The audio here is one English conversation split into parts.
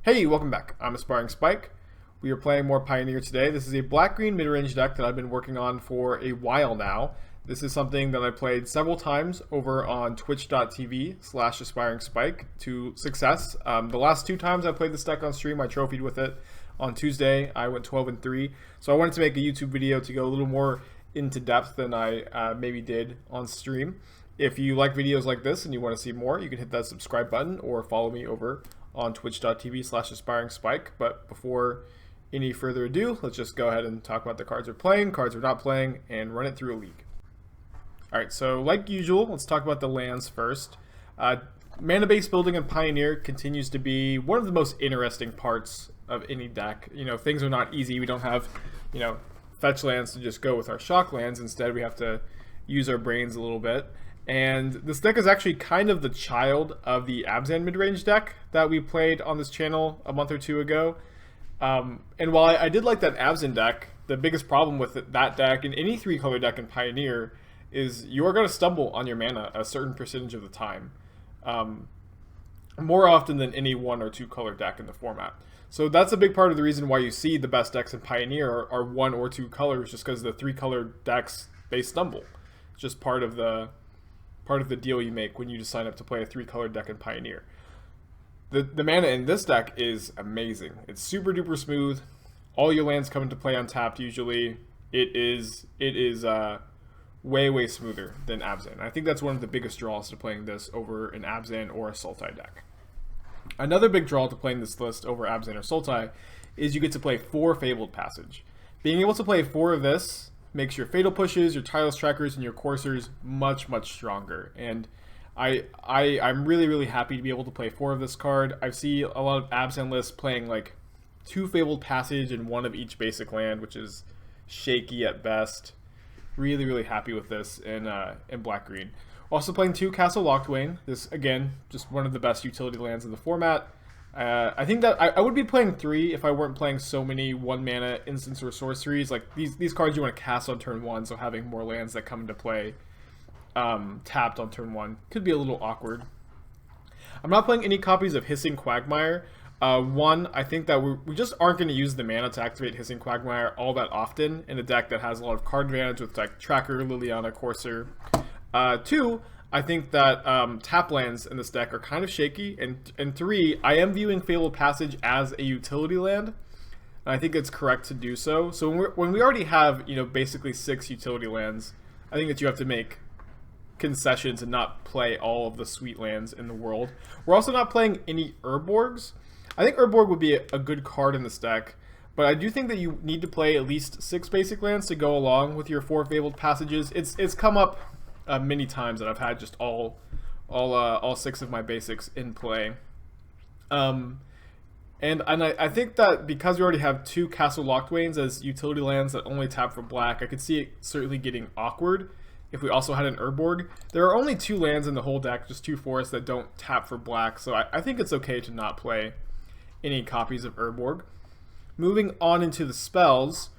Hey, welcome back. I'm Aspiringspike. We are playing more Pioneer today. This is a black-green mid-range deck that I've been working on for a while now. This is something that I played several times over on twitch.tv/aspiringspike to success. The last two times I played this deck on stream, I trophied with it. On Tuesday, I went 12-3. So I wanted to make a YouTube video to go a little more into depth than I maybe did on stream. If you like videos like this and you want to see more, you can hit that subscribe button or follow me over on twitch.tv/aspiringspike. But before any further ado, let's just go ahead and talk about the cards we're playing, cards we're not playing, and run it through a league. Alright, so like usual, let's talk about the lands first. Mana base building in Pioneer continues to be one of the most interesting parts of any deck. You know, things are not easy. We don't have, fetch lands to just go with our shock lands. Instead, we have to use our brains a little bit. And this deck is actually kind of the child of the Abzan midrange deck that we played on this channel a month or two ago. And while I did like that Abzan deck, the biggest problem with that deck and any three-color deck in Pioneer is you are going to stumble on your mana a certain percentage of the time. More often than any one or two color deck in the format. So that's a big part of the reason why you see the best decks in Pioneer are one or two colors, just because the three-color decks, they stumble. It's just part of the deal you make when you just sign up to play a three-color deck in Pioneer. The mana in this deck is amazing. It's super duper smooth. All your lands come into play untapped usually. It is way smoother than Abzan. I think that's one of the biggest draws to playing this over an Abzan or a Sultai deck. Another big draw to playing this list over Abzan or Sultai is you get to play 4 Fabled Passage. Being able to play 4 of this makes your Fatal Pushes, your Tireless Trackers, and your Coursers much stronger. And I'm really happy to be able to play 4 of this card. I see a lot of Abzan lists playing like 2 Fabled Passage and 1 of each basic land, which is shaky at best. Really happy with this in black-green. Also playing 2 Castle Locthwain. This, again, just one of the best utility lands in the format. I think that I would be playing 3 if I weren't playing so many 1-mana instants or sorceries. Like, these cards you want to cast on turn 1, so having more lands that come into play tapped on turn 1 could be a little awkward. I'm not playing any copies of Hissing Quagmire. I think that we just aren't going to use the mana to activate Hissing Quagmire all that often in a deck that has a lot of card advantage with like Tracker, Liliana, Courser. 2, I think that tap lands in this deck are kind of shaky. And 3, I am viewing Fabled Passage as a utility land. And I think it's correct to do so. So when we already have, basically 6 utility lands, I think that you have to make concessions and not play all of the sweet lands in the world. We're also not playing any Urborgs. I think Urborg would be a good card in this deck, but I do think that you need to play at least 6 basic lands to go along with your 4 Fabled Passages. It's come up many times that I've had just all 6 of my basics in play. And I think that because we already have 2 Castle Locthwains as utility lands that only tap for black, I could see it certainly getting awkward if we also had an Urborg. There are only 2 lands in the whole deck, just 2 forests that don't tap for black, so I think it's okay to not play any copies of Urborg. Moving on into the spells,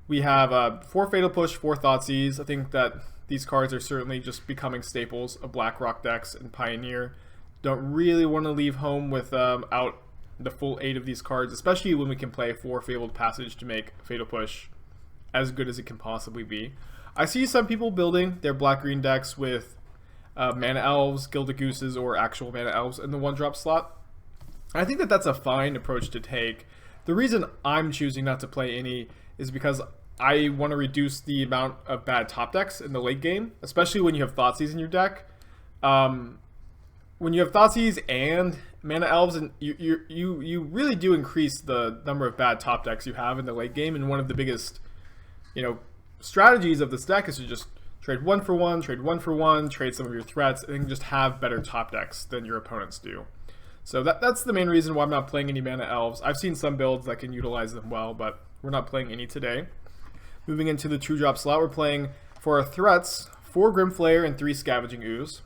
we have 4 Fatal Push, 4 Thoughtseize. I think that these cards are certainly just becoming staples of Blackrock decks and Pioneer. Don't really want to leave home without the full 8 of these cards, especially when we can play 4 Fabled Passage to make Fatal Push as good as it can possibly be. I see some people building their black-green decks with Mana Elves, Gilded Gooses, or actual Mana Elves in the 1-drop slot. I think that that's a fine approach to take. The reason I'm choosing not to play any is because I want to reduce the amount of bad top decks in the late game, especially when you have Thoughtseize in your deck. When you have Thoughtseize and Mana Elves, and you really do increase the number of bad top decks you have in the late game. And one of the biggest, strategies of this deck is to just trade 1 for 1, trade 1 for 1, trade some of your threats, and just have better top decks than your opponents do. So that's the main reason why I'm not playing any Mana Elves. I've seen some builds that can utilize them well, but we're not playing any today. Moving into the 2-drop slot, we're playing for our threats 4 Grimflayer and 3 Scavenging Ooze.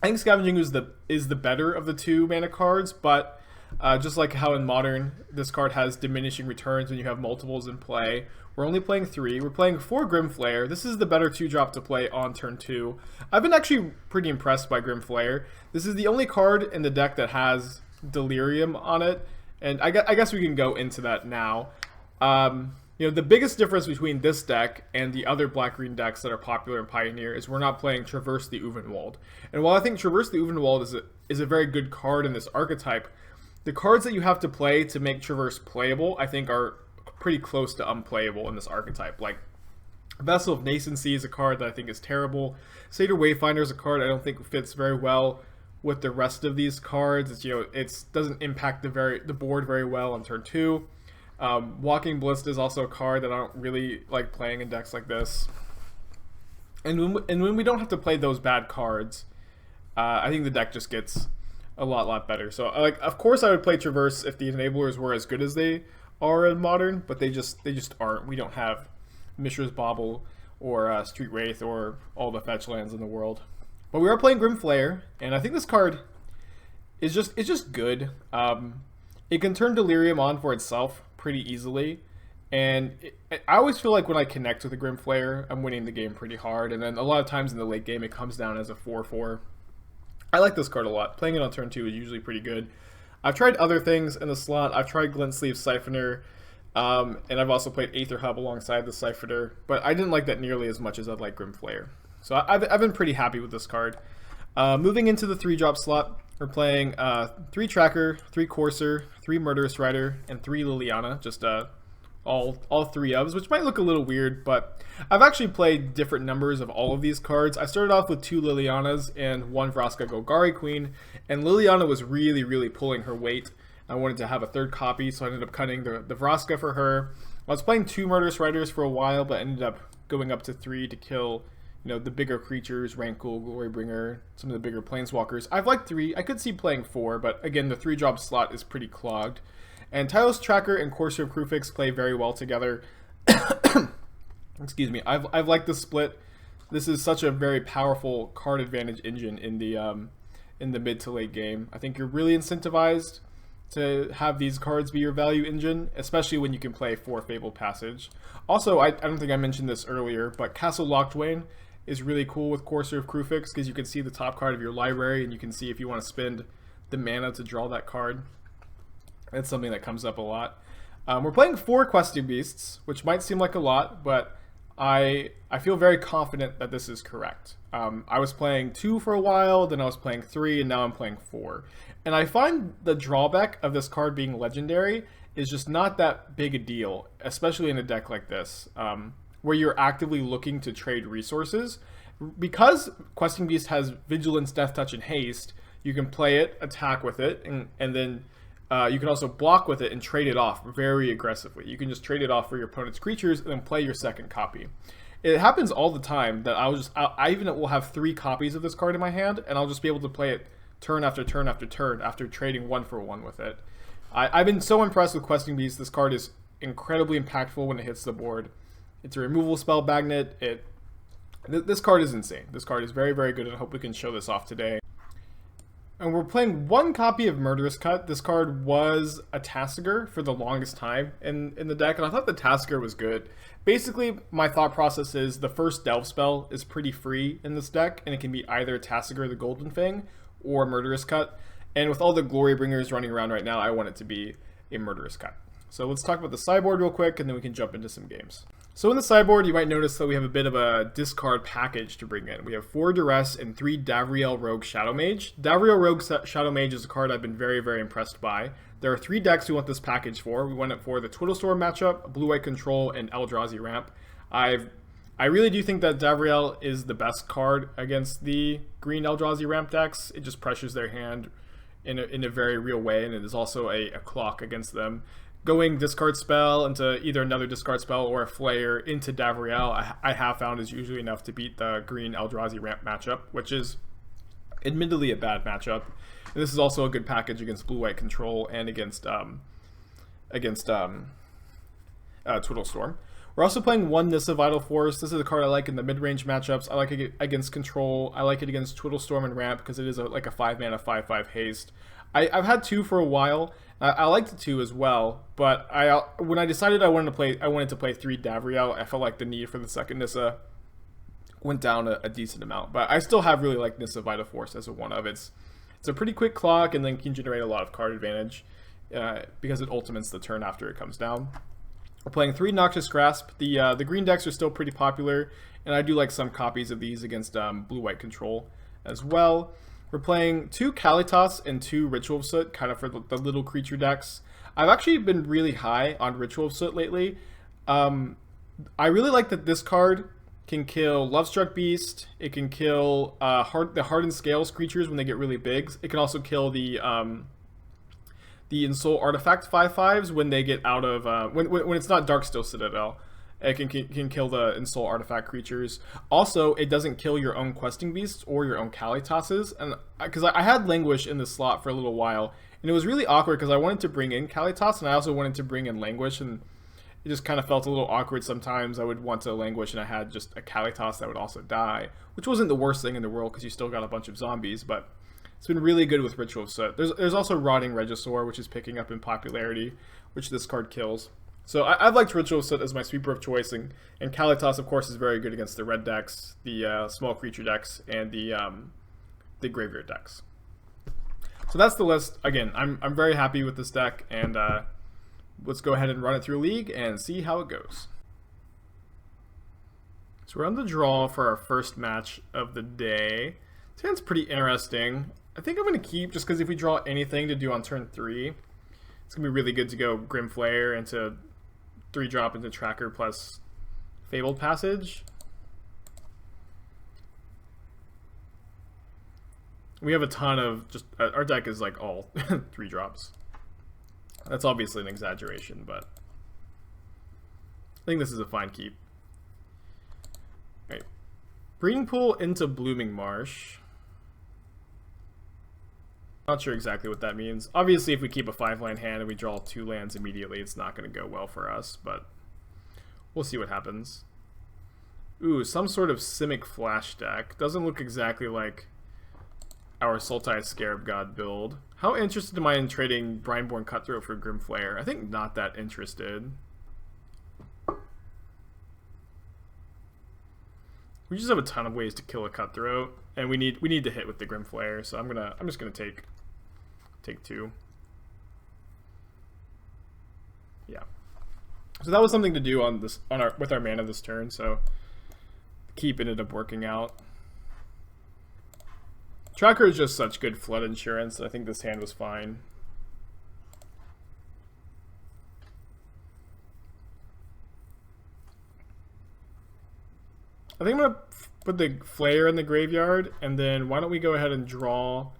I think Scavenging Ooze is the better of the 2 mana cards, but just like how in Modern this card has diminishing returns when you have multiples in play, we're only playing 3. We're playing 4 Grimflayer. This is the better 2-drop to play on turn 2. I've been actually pretty impressed by Grimflayer. This is the only card in the deck that has Delirium on it, And I guess we can go into that now. The biggest difference between this deck and the other black-green decks that are popular in Pioneer is we're not playing Traverse the Uvenwald. And while I think Traverse the Uvenwald is a very good card in this archetype, the cards that you have to play to make Traverse playable, I think, are pretty close to unplayable in this archetype. Like, Vessel of Nascency is a card that I think is terrible. Satyr Wayfinder is a card I don't think fits very well with the rest of these cards. It doesn't impact the board very well on turn 2. Walking Ballista is also a card that I don't really like playing in decks like this. And when we don't have to play those bad cards, I think the deck just gets a lot better. So, of course I would play Traverse if the enablers were as good as they are in Modern, but they just aren't. We don't have Mishra's Bauble or Street Wraith or all the fetch lands in the world. But we are playing Grim Flayer, and I think this card is just good. It can turn Delirium on for itself pretty easily, and I always feel like when I connect with a Grim Flayer, I'm winning the game pretty hard, and then a lot of times in the late game it comes down as a 4/4. I like this card a lot. Playing it on turn 2 is usually pretty good. I've tried other things in the slot. I've tried Glint Sleeve Siphoner, and I've also played Aether Hub alongside the Siphoner, but I didn't like that nearly as much as I'd like Grim Flayer. So I've been pretty happy with this card. Moving into the 3-drop slot, we're playing 3 Tracker, 3 Courser, 3 Murderous Rider, and 3 Liliana. Just all 3 ofs, which might look a little weird, but I've actually played different numbers of all of these cards. I started off with 2 Lilianas and 1 Vraska Golgari Queen, and Liliana was really pulling her weight. I wanted to have a 3rd copy, so I ended up cutting the Vraska for her. I was playing 2 Murderous Riders for a while, but ended up going up to 3 to kill the bigger creatures, Rankul, Glorybringer, some of the bigger planeswalkers. I've liked 3. I could see playing 4, but again, the 3-drop slot is pretty clogged. And Tireless Tracker and Courser of Krufix play very well together. Excuse me. I've liked this split. This is such a very powerful card advantage engine in the mid to late game. I think you're really incentivized to have these cards be your value engine, especially when you can play 4 Fabled Passage. Also, I don't think I mentioned this earlier, but Castle Locthwain is really cool with Courser of Krufix because you can see the top card of your library and you can see if you want to spend the mana to draw that card. That's something that comes up a lot. We're playing 4 Questing Beasts, which might seem like a lot, but I feel very confident that this is correct. I was playing 2 for a while, then I was playing 3, and now I'm playing 4. And I find the drawback of this card being legendary is just not that big a deal, especially in a deck like this, where you're actively looking to trade resources. Because Questing Beast has Vigilance, Death Touch, and Haste, you can play it, attack with it, and then you can also block with it and trade it off very aggressively. You can just trade it off for your opponent's creatures and then play your 2nd copy. It happens all the time that I even will have 3 copies of this card in my hand, and I'll just be able to play it turn after turn after turn after trading 1 for 1 with it. I've been so impressed with Questing Beast. This card is incredibly impactful when it hits the board. It's a removal spell magnet. This card is insane. This card is very good, and I hope we can show this off today. And we're playing 1 copy of Murderous Cut. This card was a Tasigur for the longest time in the deck, and I thought the Tasigur was good. Basically, my thought process is the first Delve spell is pretty free in this deck, and it can be either Tasigur the Golden Fang or Murderous Cut. And with all the Glorybringers running around right now, I want it to be a Murderous Cut. So let's talk about the sideboard real quick, and then we can jump into some games. So in the sideboard, you might notice that we have a bit of a discard package to bring in. We have 4 Duress and 3 Davriel Rogue Shadow Mage. Davriel Rogue Shadow Mage is a card I've been very impressed by. There are 3 decks we want this package for. We want it for the Twiddlestorm matchup, Blue-White Control, and Eldrazi Ramp. I really do think that Davriel is the best card against the green Eldrazi Ramp decks. It just pressures their hand in a very real way, and it is also a clock against them. Going discard spell into either another discard spell or a Flayer into Davriel, I have found is usually enough to beat the green Eldrazi Ramp matchup, which is admittedly a bad matchup. And this is also a good package against Blue-White Control and against Twiddlestorm. We're also playing 1 Nissa Vital Force. This is a card I like in the mid-range matchups. I like it against Control. I like it against Twiddlestorm and Ramp because it is like a 5-mana 5/5 haste. I've had 2 for a while. I liked the 2 as well, but when I decided I wanted to play 3 Davriel, I felt like the need for the 2nd Nissa went down a decent amount. But I still have really liked Nissa Vital Force as a 1 of. It's a pretty quick clock and then can generate a lot of card advantage. because it ultimates the turn after it comes down. We're playing 3 Noxious Grasp. The green decks are still pretty popular, and I do like some copies of these against blue-white control as well. We're playing 2 Kalitas and 2 Ritual of Soot, kind of for the little creature decks. I've actually been really high on Ritual of Soot lately. I really like that this card can kill Lovestruck Beast. It can kill the Hardened Scales creatures when they get really big. It can also kill the Ensoul Artifact 5/5s when they get out of when it's not Darksteel Citadel. It can kill the Ensoul Artifact creatures. Also, it doesn't kill your own Questing Beasts or your own Kalitases. And because I had Languish in the slot for a little while, and it was really awkward because I wanted to bring in Kalitas and I also wanted to bring in Languish, and it just kind of felt a little awkward sometimes. I would want to Languish and I had just a Kalitas that would also die, which wasn't the worst thing in the world because you still got a bunch of zombies, but it's been really good with Ritual of Soot. There's also Rotting Regisaur, which is picking up in popularity, which this card kills. So I've liked Ritual of Soot as my sweeper of choice, and Kalitas, of course, is very good against the red decks, the small creature decks, and the graveyard decks. So that's the list. Again, I'm very happy with this deck, and let's go ahead and run it through League and see how it goes. So we're on the draw for our first match of the day. This hand's pretty interesting. I think I'm going to keep, just because if we draw anything to do on turn 3, it's going to be really good to go Grim Flare into 3-drop into Tracker plus Fabled Passage. We have a ton of just... our deck is like all 3-drops. That's obviously an exaggeration, but I think this is a fine keep. Right. Breeding Pool into Blooming Marsh. Not sure exactly what that means. Obviously, if we keep a 5-land hand and we draw 2 lands immediately, it's not going to go well for us, but we'll see what happens. Ooh, some sort of Simic Flash deck. Doesn't look exactly like our Sultai Scarab God build. How interested am I in trading Brineborn Cutthroat for Grim Flare? I think not that interested. We just have a ton of ways to kill a Cutthroat, and we need to hit with the Grim Flare, so I'm just gonna take 2. Yeah. So that was something to do on this with our mana this turn, so keep ended up working out. Tracker is just such good flood insurance. I think this hand was fine. I think I'm going to put the Flare in the graveyard, and then why don't we go ahead and draw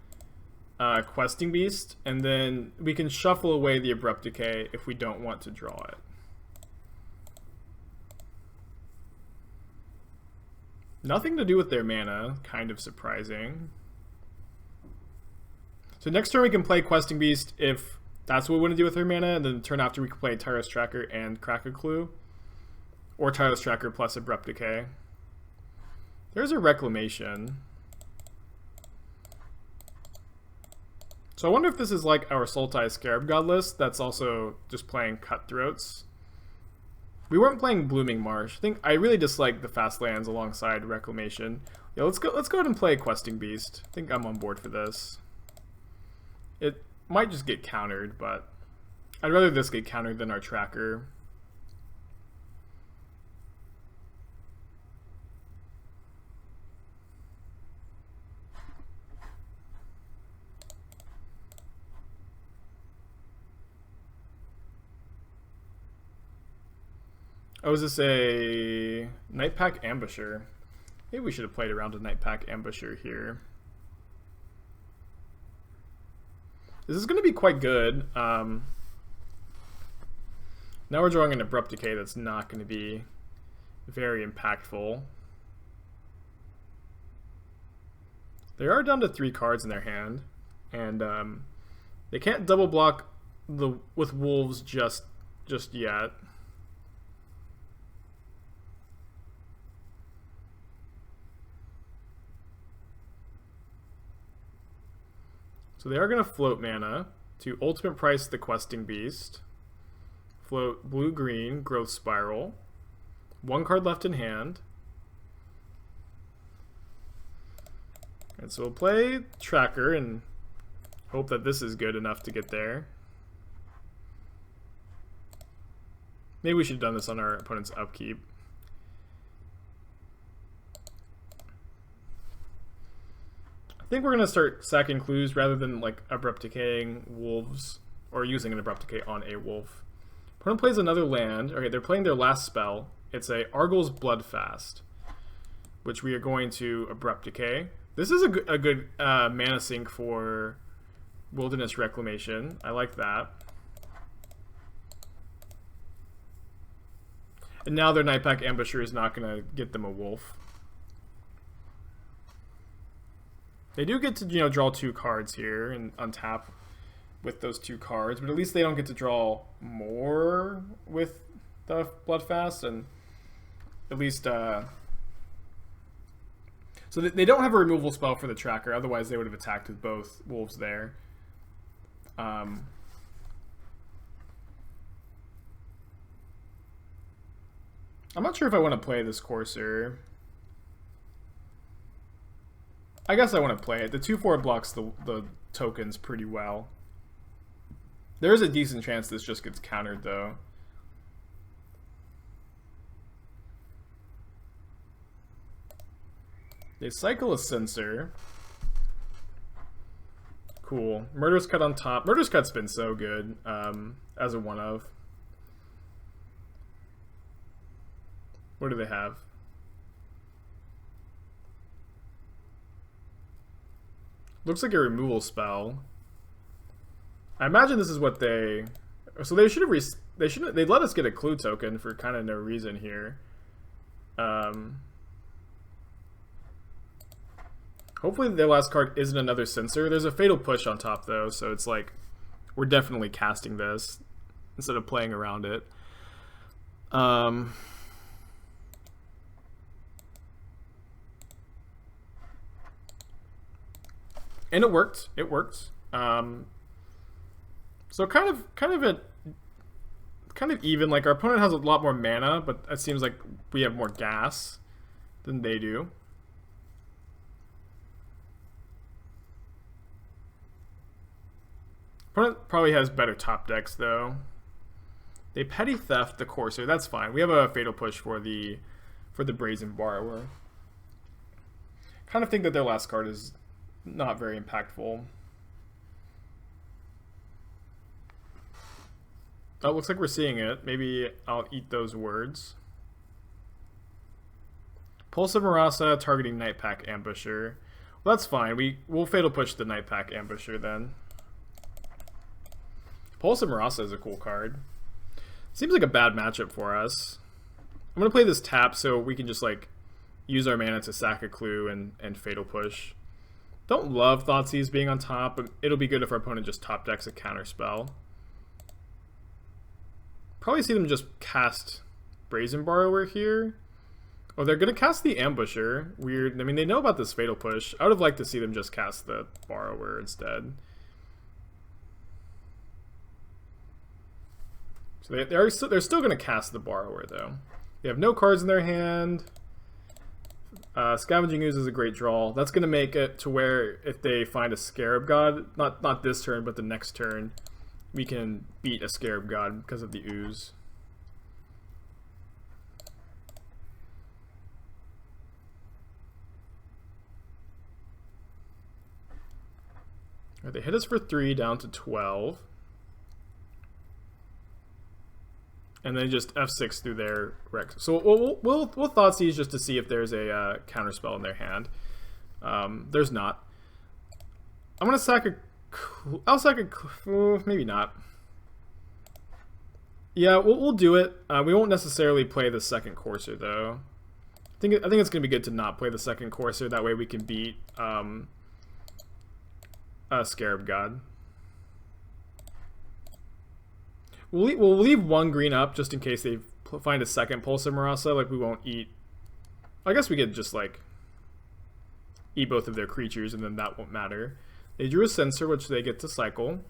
Questing Beast, and then we can shuffle away the Abrupt Decay if we don't want to draw it. Nothing to do with their mana, kind of surprising. So next turn we can play Questing Beast if that's what we want to do with their mana, and then the turn after we can play Tireless Tracker and Crack a Clue. Or Tireless Tracker plus Abrupt Decay. There's a Reclamation. So I wonder if this is like our Sultai Scarab God list that's also just playing Cutthroats. We weren't playing Blooming Marsh. I think I really dislike the fast lands alongside Reclamation. Yeah, let's go ahead and play Questing Beast. I think I'm on board for this. It might just get countered, but I'd rather this get countered than our Tracker. Oh, is this a Nightpack Ambusher? Maybe we should have played around a Nightpack Ambusher here. This is going to be quite good. Now we're drawing an Abrupt Decay that's not going to be very impactful. They are down to 3 cards in their hand, and they can't double block with Wolves just yet. So they are going to float mana to ultimate price the Questing Beast, float blue-green, Growth Spiral, 1 card left in hand. And so we'll play Tracker and hope that this is good enough to get there. Maybe we should have done this on our opponent's upkeep. I think we're going to start sacking clues rather than like abrupt decaying wolves or using an abrupt decay on a wolf. Opponent plays another land. Okay, they're playing their last spell. It's a Argyl's Bloodfast, which we are going to abrupt decay. This is a good mana sink for Wilderness Reclamation. I like that. And now their Nightpack Ambusher is not going to get them a wolf. They do get to, you know, draw 2 cards here and untap with those 2 cards, but at least they don't get to draw more with the Bloodfast, and at least so they don't have a removal spell for the tracker, otherwise they would have attacked with both wolves there. I'm not sure if I want to play this Courser. I guess I want to play it. The 2/4 blocks the tokens pretty well. There is a decent chance this just gets countered, though. They cycle a Censor. Cool. Murderous Cut on top. Murderous Cut's been so good as a one-of. What do they have? Looks like a removal spell. I imagine this is what they... So they should have... They let us get a clue token for kind of no reason here. Hopefully their last card isn't another Censor. There's a Fatal Push on top, though, so it's like... We're definitely casting this instead of playing around it. And it worked. It worked. So kind of even. Like, our opponent has a lot more mana, but it seems like we have more gas than they do. Opponent probably has better top decks, though. They Petty Theft the Courser. That's fine. We have a Fatal Push for the Brazen Borrower. Kind of think that their last card is not very impactful. Oh, looks like we're seeing it. Maybe I'll eat those words. Pulse of Marasa targeting Nightpack Ambusher. Well, that's fine. We'll Fatal Push the Nightpack Ambusher then. Pulse of Marasa is a cool card. Seems like a bad matchup for us. I'm going to play this tap so we can just like use our mana to sack a clue and Fatal Push. Don't love Thoughtseize being on top, but it'll be good if our opponent just top decks a counter spell. Probably see them just cast Brazen Borrower here. Oh, they're going to cast the Ambusher. Weird. I mean, they know about this Fatal Push. I would have liked to see them just cast the Borrower instead. So they're still going to cast the Borrower, though. They have no cards in their hand. Scavenging Ooze is a great draw. That's going to make it to where if they find a Scarab God, not this turn, but the next turn, we can beat a Scarab God because of the Ooze. Right, they hit us for 3 down to 12. And then just F6 through their Rex. So we'll Thoughtseize just to see if there's a counterspell in their hand. There's not. I'm gonna sack a. I'll sack a. Maybe not. Yeah, we'll do it. We won't necessarily play the second Courser though. I think it's gonna be good to not play the second Courser. That way we can beat Scarab God. We'll leave 1 green up just in case they find a second Pulse of Marasa. Like, we won't eat... I guess we could just, like, eat both of their creatures, and then that won't matter. They drew a Censor, which they get to cycle.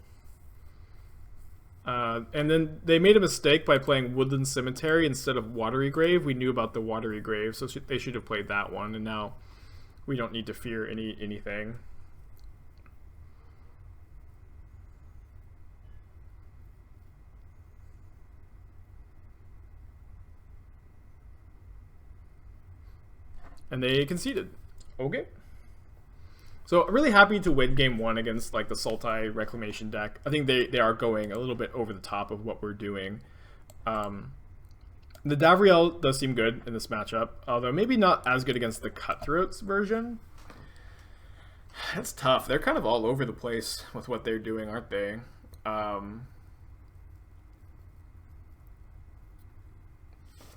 And then they made a mistake by playing Woodland Cemetery instead of Watery Grave. We knew about the Watery Grave, so they should have played that one, and now we don't need to fear anything. And they conceded. Okay. So I'm really happy to win game 1 against like the Sultai Reclamation deck. I think they are going a little bit over the top of what we're doing. The Davriel does seem good in this matchup, although maybe not as good against the Cutthroats version. That's tough. They're kind of all over the place with what they're doing, aren't they?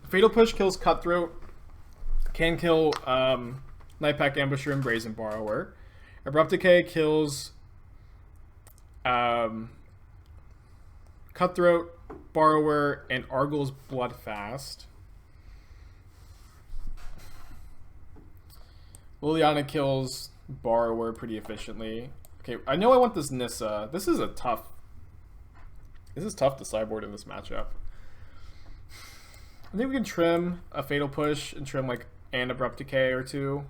Fatal Push kills Cutthroat. Can kill Nightpack Ambusher and Brazen Borrower. Abrupt Decay kills Cutthroat, Borrower, and Argyl's Bloodfast. Liliana kills Borrower pretty efficiently. Okay, I know I want this Nissa. This is tough to sideboard in this matchup. I think we can trim a Fatal Push and trim like an Abrupt Decay or two.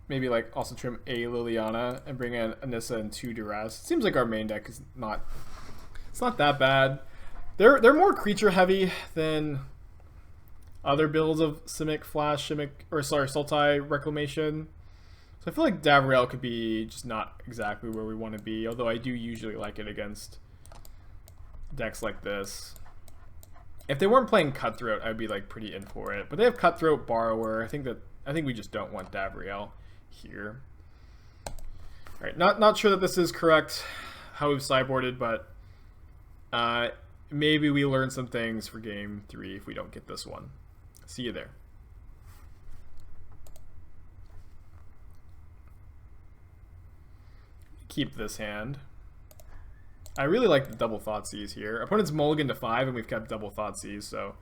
Maybe like also trim a Liliana and bring in a Nissa and 2 Duress. Seems like our main deck is not that bad. They're more creature heavy than other builds of Simic Flash, Sultai Reclamation. So I feel like Davriel could be just not exactly where we want to be, although I do usually like it against decks like this. If they weren't playing Cutthroat, I'd be like pretty in for it. But they have Cutthroat, Borrower. I think we just don't want Davriel here. Alright, not sure that this is correct how we've sideboarded, but maybe we learn some things for game 3 if we don't get this one. See you there. Keep this hand. I really like the double Thoughtseize here. Opponent's mulligan to 5 and we've kept double Thoughtseize, so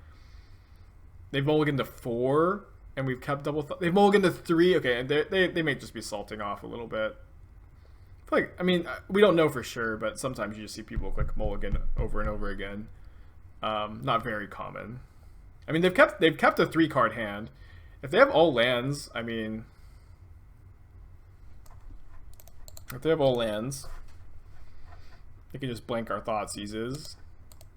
they've mulliganed to 4 and we've kept double they've mulliganed to 3. Okay, and they may just be salting off a little bit. I mean, we don't know for sure, but sometimes you just see people click mulligan over and over again. Not very common. I mean, they've kept a 3-card hand. If they have all lands, I mean, if they have all lands, they can just blank our Thoughtseizes.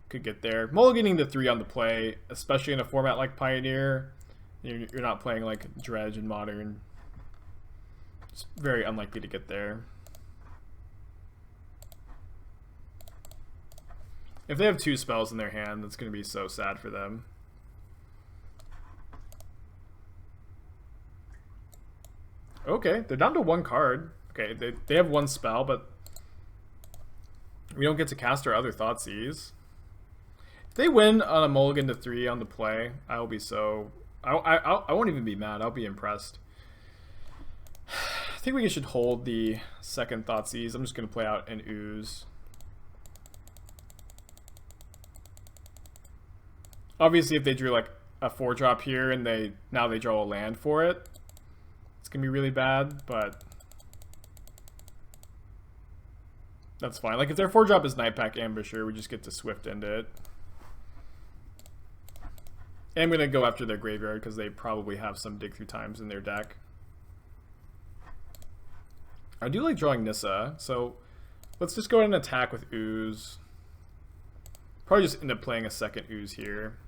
Could get there. Mulliganing to 3 on the play, especially in a format like Pioneer. You're not playing like Dredge and Modern. It's very unlikely to get there. If they have 2 spells in their hand, that's going to be so sad for them. Okay, they're down to 1 card. Okay, they have 1 spell, but we don't get to cast our other Thoughtseize. If they win on a mulligan to 3 on the play, I will be so... I won't even be mad. I'll be impressed. I think we should hold the second Thoughtseize. I'm just going to play out an Ooze. Obviously, if they drew like a 4-drop here and now they draw a land for it, it's going to be really bad, but that's fine. Like if their 4-drop is Nightpack Ambusher, we just get to Swift end it. And I'm going to go after their graveyard because they probably have some dig through times in their deck. I do like drawing Nissa, so let's just go ahead and attack with Ooze. Probably just end up playing a second Ooze here.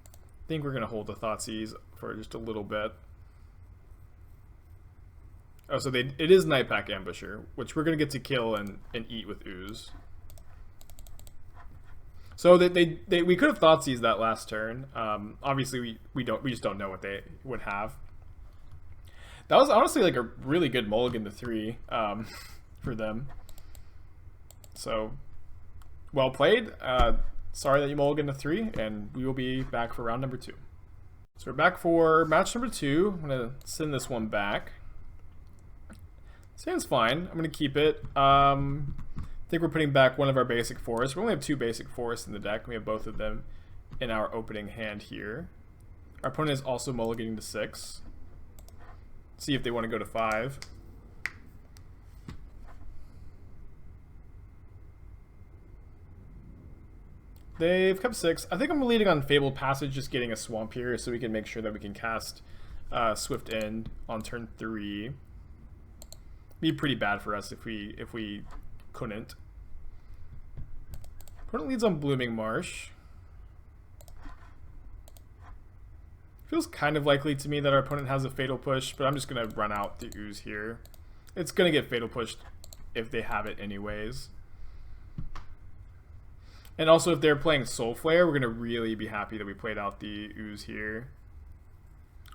I think we're going to hold the Thoughtseize for just a little bit. Oh, so it is Nightpack Ambusher, which we're going to get to kill and eat with Ooze. So we could have Thoughtseized that last turn. Obviously, we just don't know what they would have. That was honestly like a really good mulligan to 3 for them. So, well played. Sorry that you mulligan to 3, and we will be back for round number 2. So we're back for match number 2. I'm going to send this one back. Sounds fine. I'm going to keep it. I think we're putting back one of our basic forests. We only have 2 basic forests in the deck. We have both of them in our opening hand here. Our opponent is also mulliganing to 6. See if they want to go to 5. They've kept 6. I think I'm leading on Fabled Passage, just getting a swamp here so we can make sure that we can cast Swift End on turn 3. Be pretty bad for us if we couldn't. Opponent leads on Blooming Marsh. Feels kind of likely to me that our opponent has a Fatal Push, but I'm just going to run out the Ooze here. It's going to get Fatal Pushed if they have it anyways. And also, if they're playing Soul Flare, we're going to really be happy that we played out the Ooze here.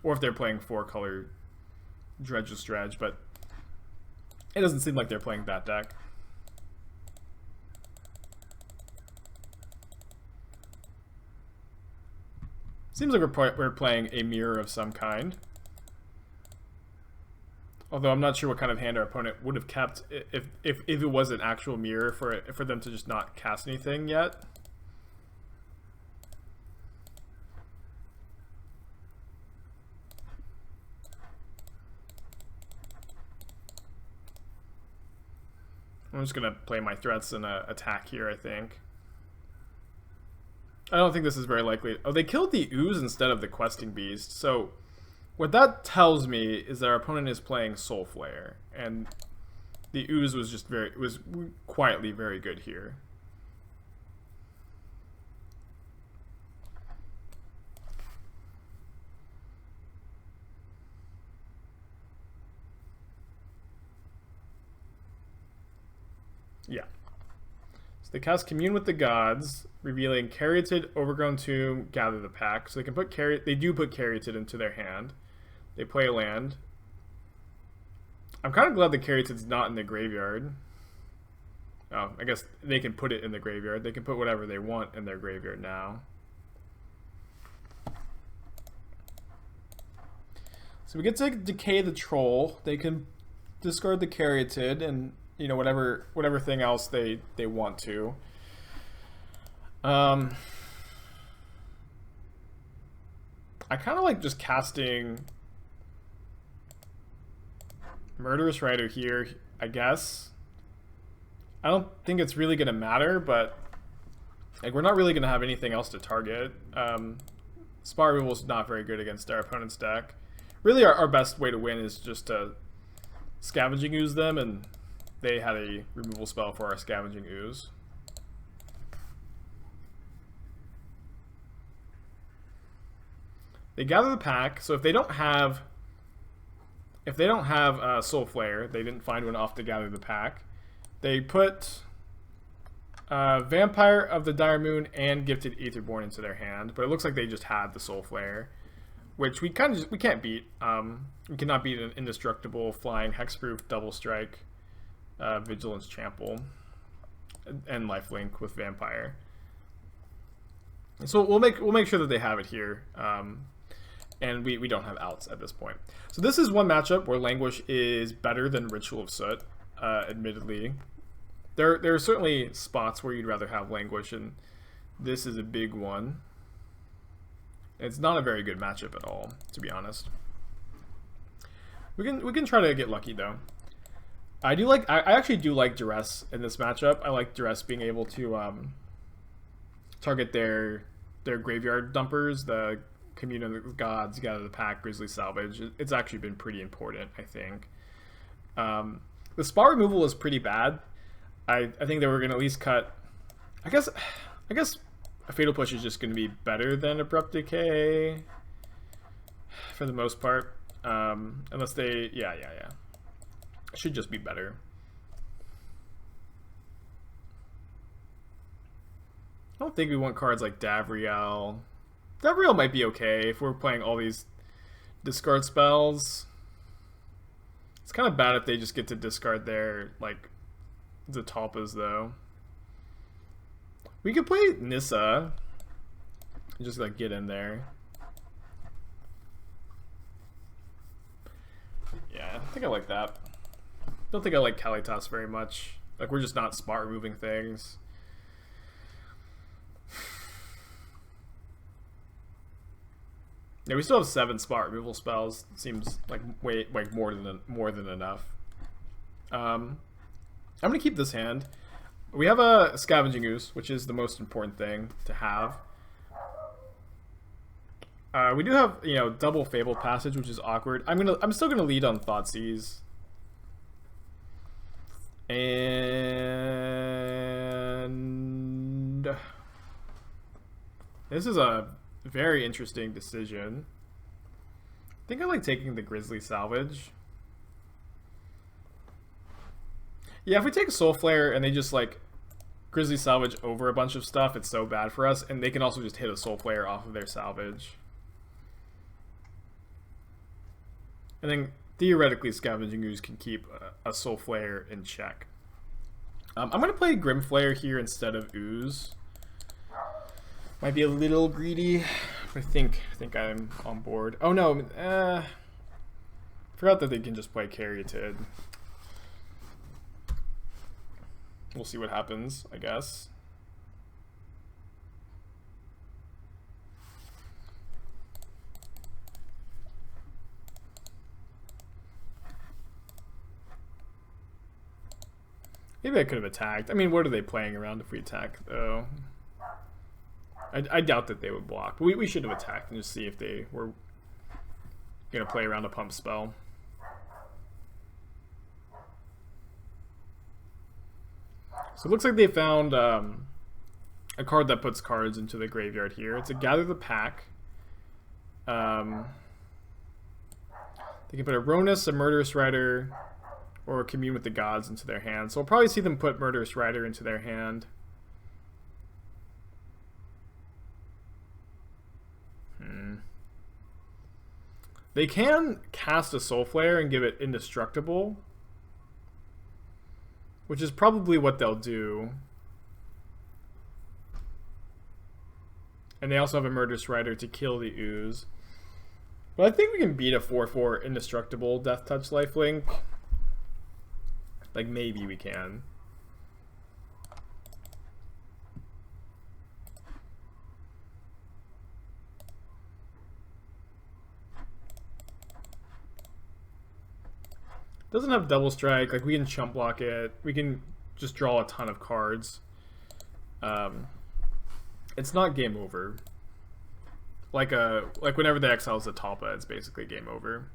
Or if they're playing 4-color Dredge's Dredge, but it doesn't seem like they're playing that deck. Seems like we're playing a mirror of some kind. Although I'm not sure what kind of hand our opponent would have kept if it was an actual mirror for them to just not cast anything yet. I'm just going to play my threats and attack here, I think. I don't think this is very likely. Oh, they killed the Ooze instead of the Questing Beast. So what that tells me is that our opponent is playing Soul Flare, and the Ooze was just was quietly very good here. Yeah. So they cast Commune with the Gods, revealing Caryatid, Overgrown Tomb, Gather the Pack. So they can put they do put Caryatid into their hand. They play a land. I'm kind of glad the Caryatid's not in the graveyard. Oh, I guess they can put it in the graveyard. They can put whatever they want in their graveyard now. So we get to decay the Troll. They can discard the Caryatid and, you know, whatever thing else they want to. I kind of like just casting Murderous Rider here, I guess. I don't think it's really going to matter, but like we're not really going to have anything else to target. Spot removal is not very good against our opponent's deck. Really, our best way to win is just to Scavenging Ooze them, and they had a removal spell for our Scavenging Ooze. They gather the pack, so if they don't have Soul Flare, they didn't find one off to gather the pack, they put Vampire of the Dire Moon and Gifted Aetherborn into their hand, but it looks like they just had the Soul Flare, which we can't beat. We cannot beat an indestructible flying hexproof double strike Vigilance Trample and lifelink with Vampire. So we'll make sure that they have it here. And we don't have outs at this point. So this is one matchup where Languish is better than Ritual of Soot, admittedly. There are certainly spots where you'd rather have Languish, and this is a big one. It's not a very good matchup at all, to be honest. We can try to get lucky though. I actually do like Duress in this matchup. I like Duress being able to target their graveyard dumpers, the Commune of the Gods, Gather the Pack, Grizzly Salvage. It's actually been pretty important, I think. The spot removal is pretty bad. I think they were going to at least cut... I guess a Fatal Push is just going to be better than Abrupt Decay for the most part. Unless they... Yeah. It should just be better. I don't think we want cards like Davriel. Davriel might be okay if we're playing all these discard spells. It's kind of bad if they just get to discard their, like, Zatalpas, though. We could play Nissa. And just, like, get in there. Yeah, I think I like that. Don't think I like Kalitas very much. Like, we're just not spot removing things. Yeah, we still have 7 spot removal spells. Seems like more than enough. I'm gonna keep this hand. We have a Scavenging Ooze, which is the most important thing to have. We do have, you know, double Fable Passage, which is awkward. I'm still gonna lead on Thoughtseize. And this is a very interesting decision. think I like taking the Grizzly Salvage. Yeah, if we take a Soul Flare and they just like Grizzly Salvage over a bunch of stuff, it's so bad for us. And they can also just hit a Soul Flare off of their salvage. And then theoretically Scavenging Ooze can keep a Soul Flare in check. I'm going to play Grim Flare here instead of Ooze. Might be a little greedy. I think I'm on board. Oh no, forgot that they can just play Caryatid. We'll see what happens, I guess. Maybe I could have attacked. I mean, what are they playing around if we attack, though? I doubt that they would block. But we should have attacked and just see if they were going to play around a pump spell. So it looks like they found a card that puts cards into the graveyard here. It's a Gather the Pack. They can put a Ronus, a Murderous Rider, or Commune with the Gods into their hand. So we'll probably see them put Murderous Rider into their hand. They can cast a Soul Flare and give it indestructible, which is probably what they'll do. And they also have a Murderous Rider to kill the Ooze. But I think we can beat a 4/4 indestructible Death Touch lifelink. Like, maybe we can. Doesn't have double strike. Like, we can chump block it. We can just draw a ton of cards. It's not game over. Like whenever they exiles the Talpa, it's basically game over.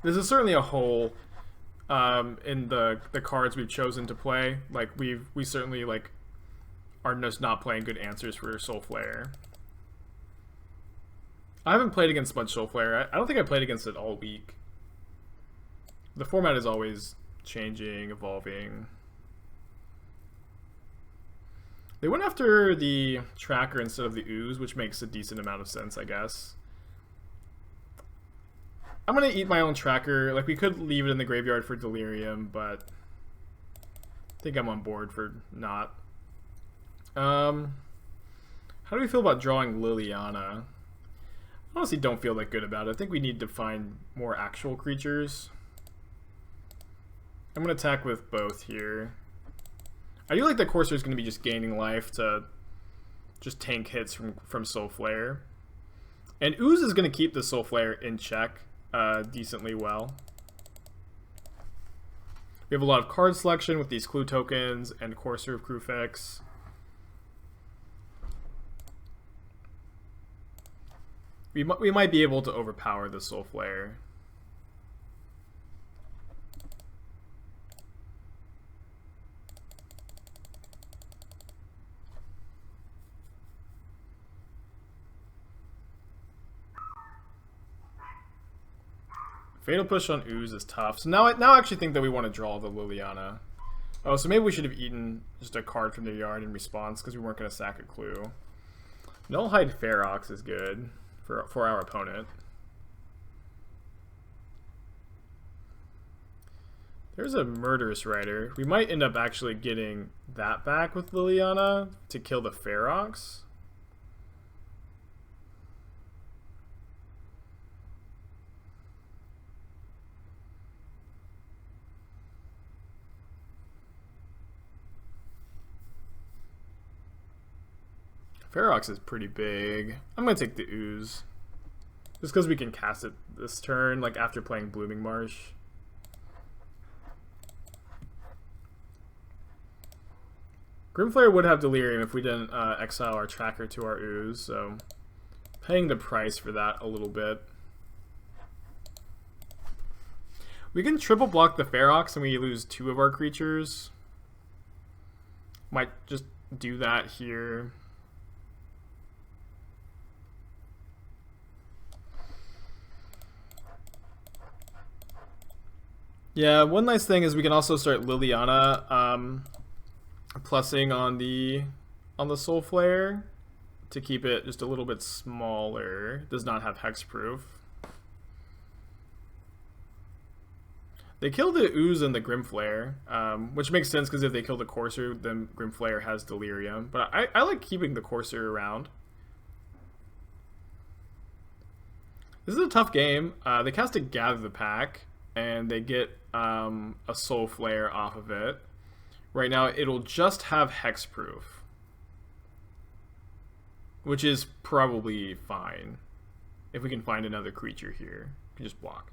This is certainly a hole in the cards we've chosen to play. Like, we certainly like are just not playing good answers for Soul Flare. I haven't played against much Soul Flare. I don't think I played against it all week. The format is always changing, evolving. They went after the Tracker instead of the Ooze, which makes a decent amount of sense, I guess. I'm going to eat my own Tracker. Like, we could leave it in the graveyard for Delirium, but I think I'm on board for not. How do we feel about drawing Liliana? I honestly don't feel that good about it. I think we need to find more actual creatures. I'm going to attack with both here. I do like that Corsair is going to be just gaining life to just tank hits from Soul Flare. And Ooze is going to keep the Soul Flare in check decently well. We have a lot of card selection with these Clue tokens and Corsair of Crufix. We might be able to overpower the Soul Flare. Fatal Push on Ooze is tough. So now I actually think that we want to draw the Liliana. Oh, so maybe we should have eaten just a card from their yard in response because we weren't going to sack a Clue. Nullhide Ferox is good for our opponent. There's a Murderous Rider. We might end up actually getting that back with Liliana to kill the Ferox. Ferox is pretty big. I'm going to take the Ooze. Just because we can cast it this turn, like after playing Blooming Marsh. Grimflare would have Delirium if we didn't exile our Tracker to our Ooze, so paying the price for that a little bit. We can triple block the Ferox and we lose 2 of our creatures. Might just do that here. Yeah, one nice thing is we can also start Liliana plussing on the Soul Flare to keep it just a little bit smaller. Does not have hexproof. They kill the Ooze and the Grimflare, which makes sense because if they kill the Courser, then Grimflare has Delirium. But I like keeping the Courser around. This is a tough game. They cast a Gather the Pack, and they get a Soul Flare off of it. Right now, it'll just have Hexproof, which is probably fine. If we can find another creature here, we can just block.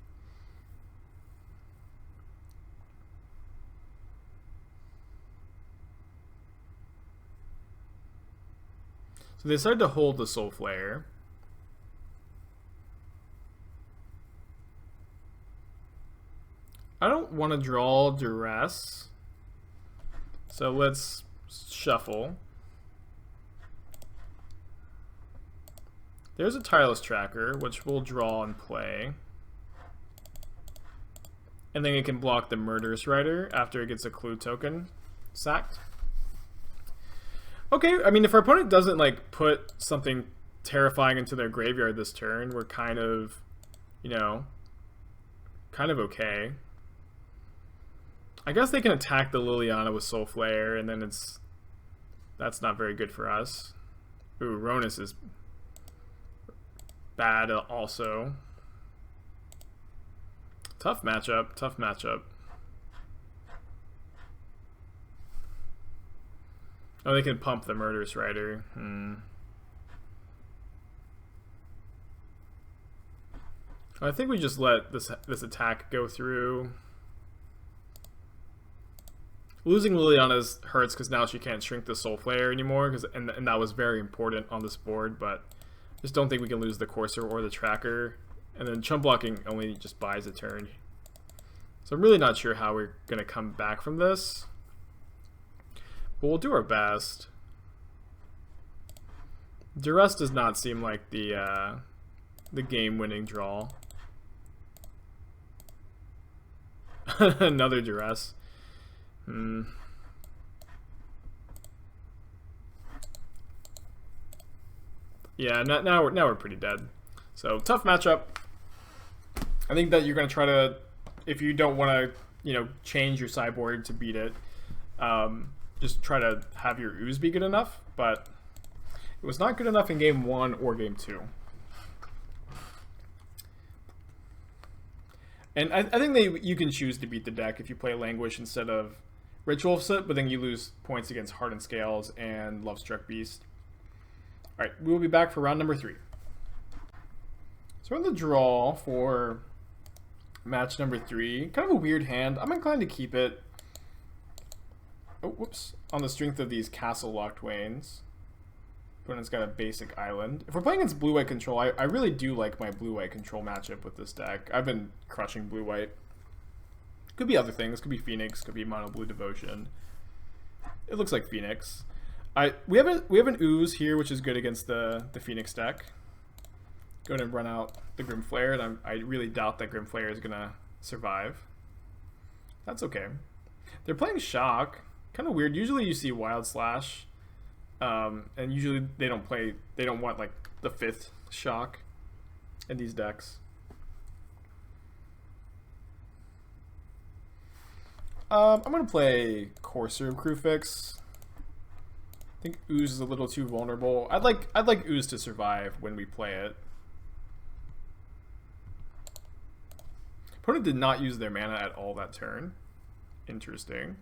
So they decided to hold the Soul Flare. I don't want to draw Duress, so let's shuffle. There's a Tireless Tracker, which we'll draw and play. And then it can block the Murderous Rider after it gets a clue token sacked. Okay, I mean, if our opponent doesn't like put something terrifying into their graveyard this turn, we're kind of, you know, kind of okay. I guess they can attack the Liliana with Soul Flare, and then that's not very good for us. Ooh, Ronus is bad also. Tough matchup, tough matchup. Oh, they can pump the Murderous Rider. I think we just let this attack go through. Losing Liliana's hurts because now she can't shrink the Soul Flare anymore, and that was very important on this board, but just don't think we can lose the Courser or the Tracker. And then chump blocking only just buys a turn. So I'm really not sure how we're going to come back from this. But we'll do our best. Duress does not seem like the game-winning draw. Another Duress. Yeah, now we're pretty dead. So tough matchup. I think that you're gonna try to, if you don't want to, change your sideboard to beat it, just try to have your Ooze be good enough. But it was not good enough in game 1 or game 2. And I think you can choose to beat the deck if you play Languish instead of Ritual of Soot, but then you lose points against Hardened Scales and Lovestruck Beast. Alright, we will be back for round number 3. So we're in the draw for match number 3. Kind of a weird hand. I'm inclined to keep it. Oh, whoops. On the strength of these Castle Locked-Wains. Opponent's got a basic island. If we're playing against blue-white control, I really do like my blue-white control matchup with this deck. I've been crushing blue-white. Could be other things. Could be Phoenix. Could be Mono Blue Devotion. It looks like Phoenix. We have an Ooze here, which is good against the Phoenix deck. Go ahead and run out the Grimflare, and I really doubt that Grimflare is gonna survive. That's okay. They're playing Shock. Kind of weird. Usually you see Wild Slash, and usually they don't want like the 5th Shock in these decks. I'm gonna play Courser of Crewfix. I think Ooze is a little too vulnerable. I'd like Ooze to survive when we play it. Opponent did not use their mana at all that turn. Interesting.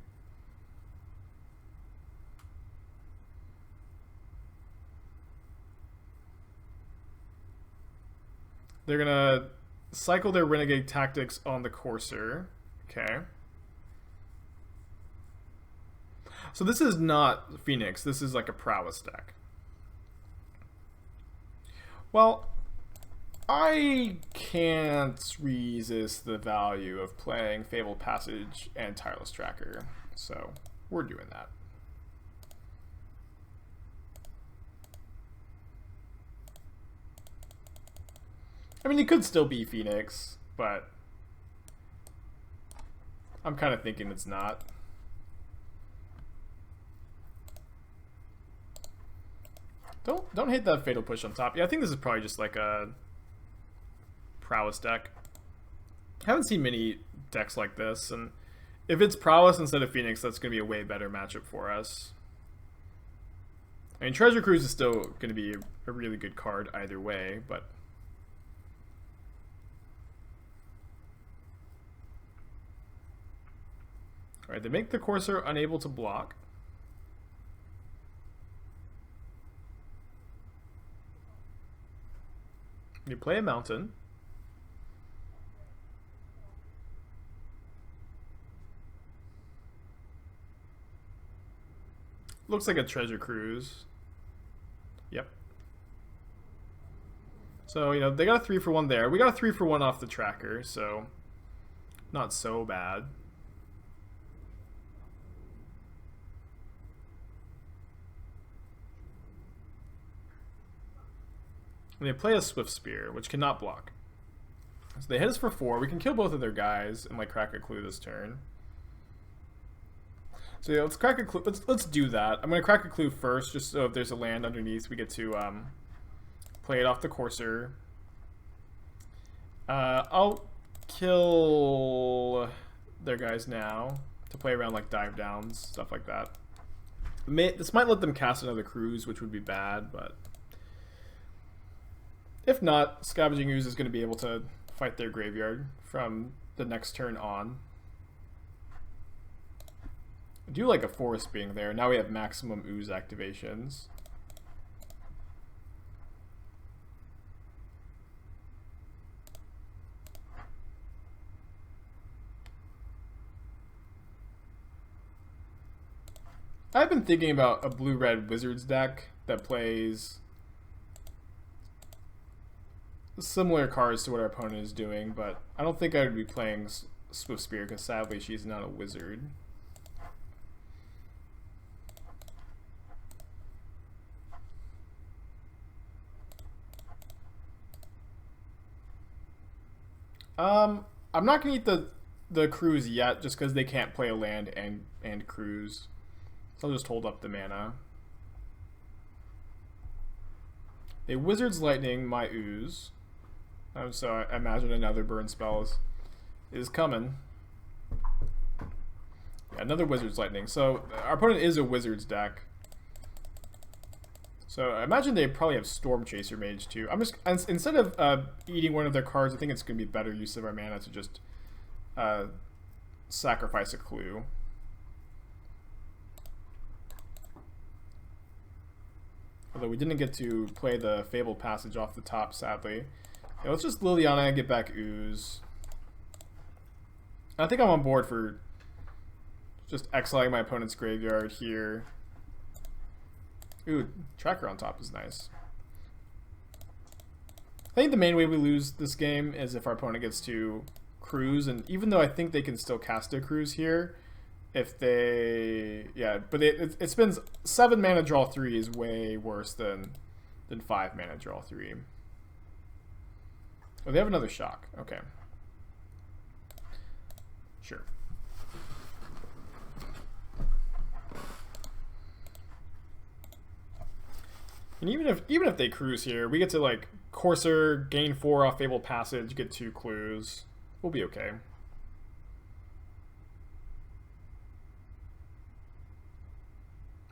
They're gonna cycle their Renegade Tactics on the Courser. Okay. So this is not Phoenix. This is like a Prowess deck. Well, I can't resist the value of playing Fabled Passage and Tireless Tracker. So we're doing that. I mean, it could still be Phoenix, but I'm kind of thinking it's not. Don't hate that Fatal Push on top. Yeah, I think this is probably just like a prowess deck. I haven't seen many decks like this, and if it's prowess instead of Phoenix, that's going to be a way better matchup for us. I mean, Treasure Cruise is still going to be a really good card either way, but... Alright, they make the Courser unable to block. You play a Mountain. Looks like a Treasure Cruise. Yep. So, you know, they got a 3-for-1 there. We got a 3-for-1 off the tracker, so not so bad. And they play a Swift Spear, which cannot block. So they hit us for 4. We can kill both of their guys and like crack a clue this turn. So yeah, let's crack a clue. Let's do that. I'm gonna crack a clue first, just so if there's a land underneath, we get to play it off the Courser. I'll kill their guys now to play around like dive downs, stuff like that. This might let them cast another cruise, which would be bad, but if not, Scavenging Ooze is going to be able to fight their graveyard from the next turn on. I do like a forest being there. Now we have maximum Ooze activations. I've been thinking about a blue-red Wizards deck that plays similar cards to what our opponent is doing, but I don't think I would be playing Swift Spear because sadly she's not a wizard. I'm not gonna eat the cruise yet, just because they can't play a land and cruise. So I'll just hold up the mana. They Wizard's Lightning my Ooze. So I imagine another burn spell is coming. Yeah, another Wizard's Lightning. So our opponent is a Wizard's deck. So I imagine they probably have Storm Chaser Mage too. I'm just instead of eating one of their cards, I think it's going to be better use of our mana to just sacrifice a clue. Although we didn't get to play the Fabled Passage off the top, sadly. Yeah, let's just Liliana and get back Ooze. I think I'm on board for just exiling my opponent's graveyard here. Ooh, Tracker on top is nice. I think the main way we lose this game is if our opponent gets to cruise, and even though I think they can still cast a cruise here, if they... Yeah, but it spends 7 mana draw 3 is way worse than 5 mana draw 3. Oh, they have another shock. Okay. Sure. And even if they cruise here, we get to like Courser, gain 4 off Fabled Passage, get 2 clues. We'll be okay.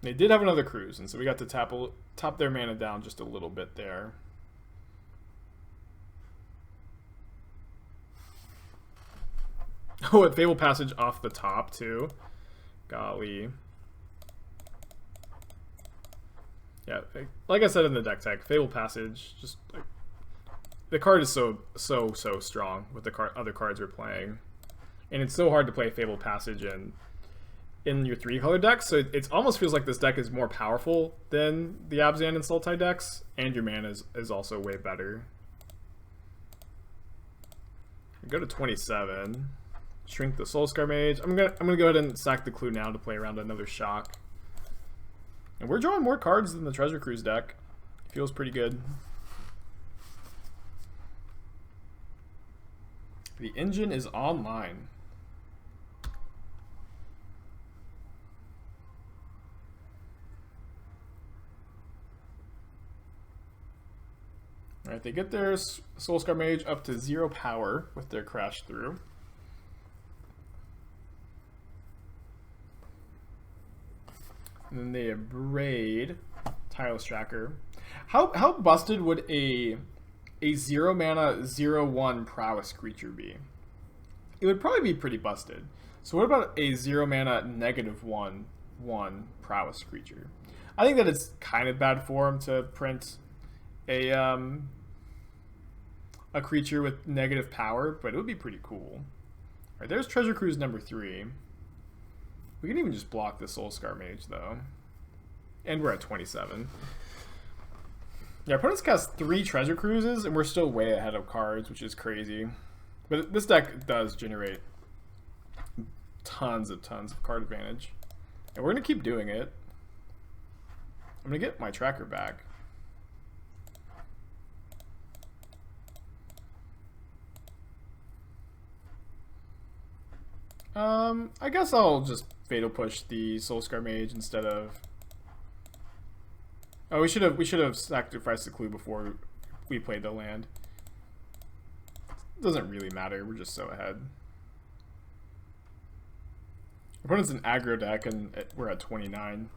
They did have another cruise, and so we got to top their mana down just a little bit there. Oh, and Fabled Passage off the top too. Golly. Yeah, like I said in the deck tech, Fabled Passage, just like, the card is so strong with the other cards we're playing, and it's so hard to play Fabled Passage in your 3-color deck. So it almost feels like this deck is more powerful than the Abzan and Sultai decks, and your mana is also way better. Go to 27. Shrink the Soulscar Mage. I'm gonna go ahead and sack the clue now to play around another shock. And we're drawing more cards than the Treasure Cruise deck. Feels pretty good. The engine is online. Alright, they get their Soulscar Mage up to 0 power with their Crash Through. And then they Abrade Tireless Tracker. How busted would a 0 mana 0/1 prowess creature be? It would probably be pretty busted. So what about a 0 mana -1/1 prowess creature? I think that it's kind of bad form to print a creature with negative power, but it would be pretty cool. Alright, there's Treasure Cruise number 3. We can even just block the Soulscar Mage, though. And we're at 27. Yeah, opponents cast 3 Treasure Cruises, and we're still way ahead of cards, which is crazy. But this deck does generate tons of card advantage. And we're going to keep doing it. I'm going to get my tracker back. I guess I'll just Fatal Push the Soulscar Mage instead of... Oh, we should have sacrificed the clue before we played the land. It doesn't really matter, we're just so ahead. Opponent's an aggro deck and we're at 29.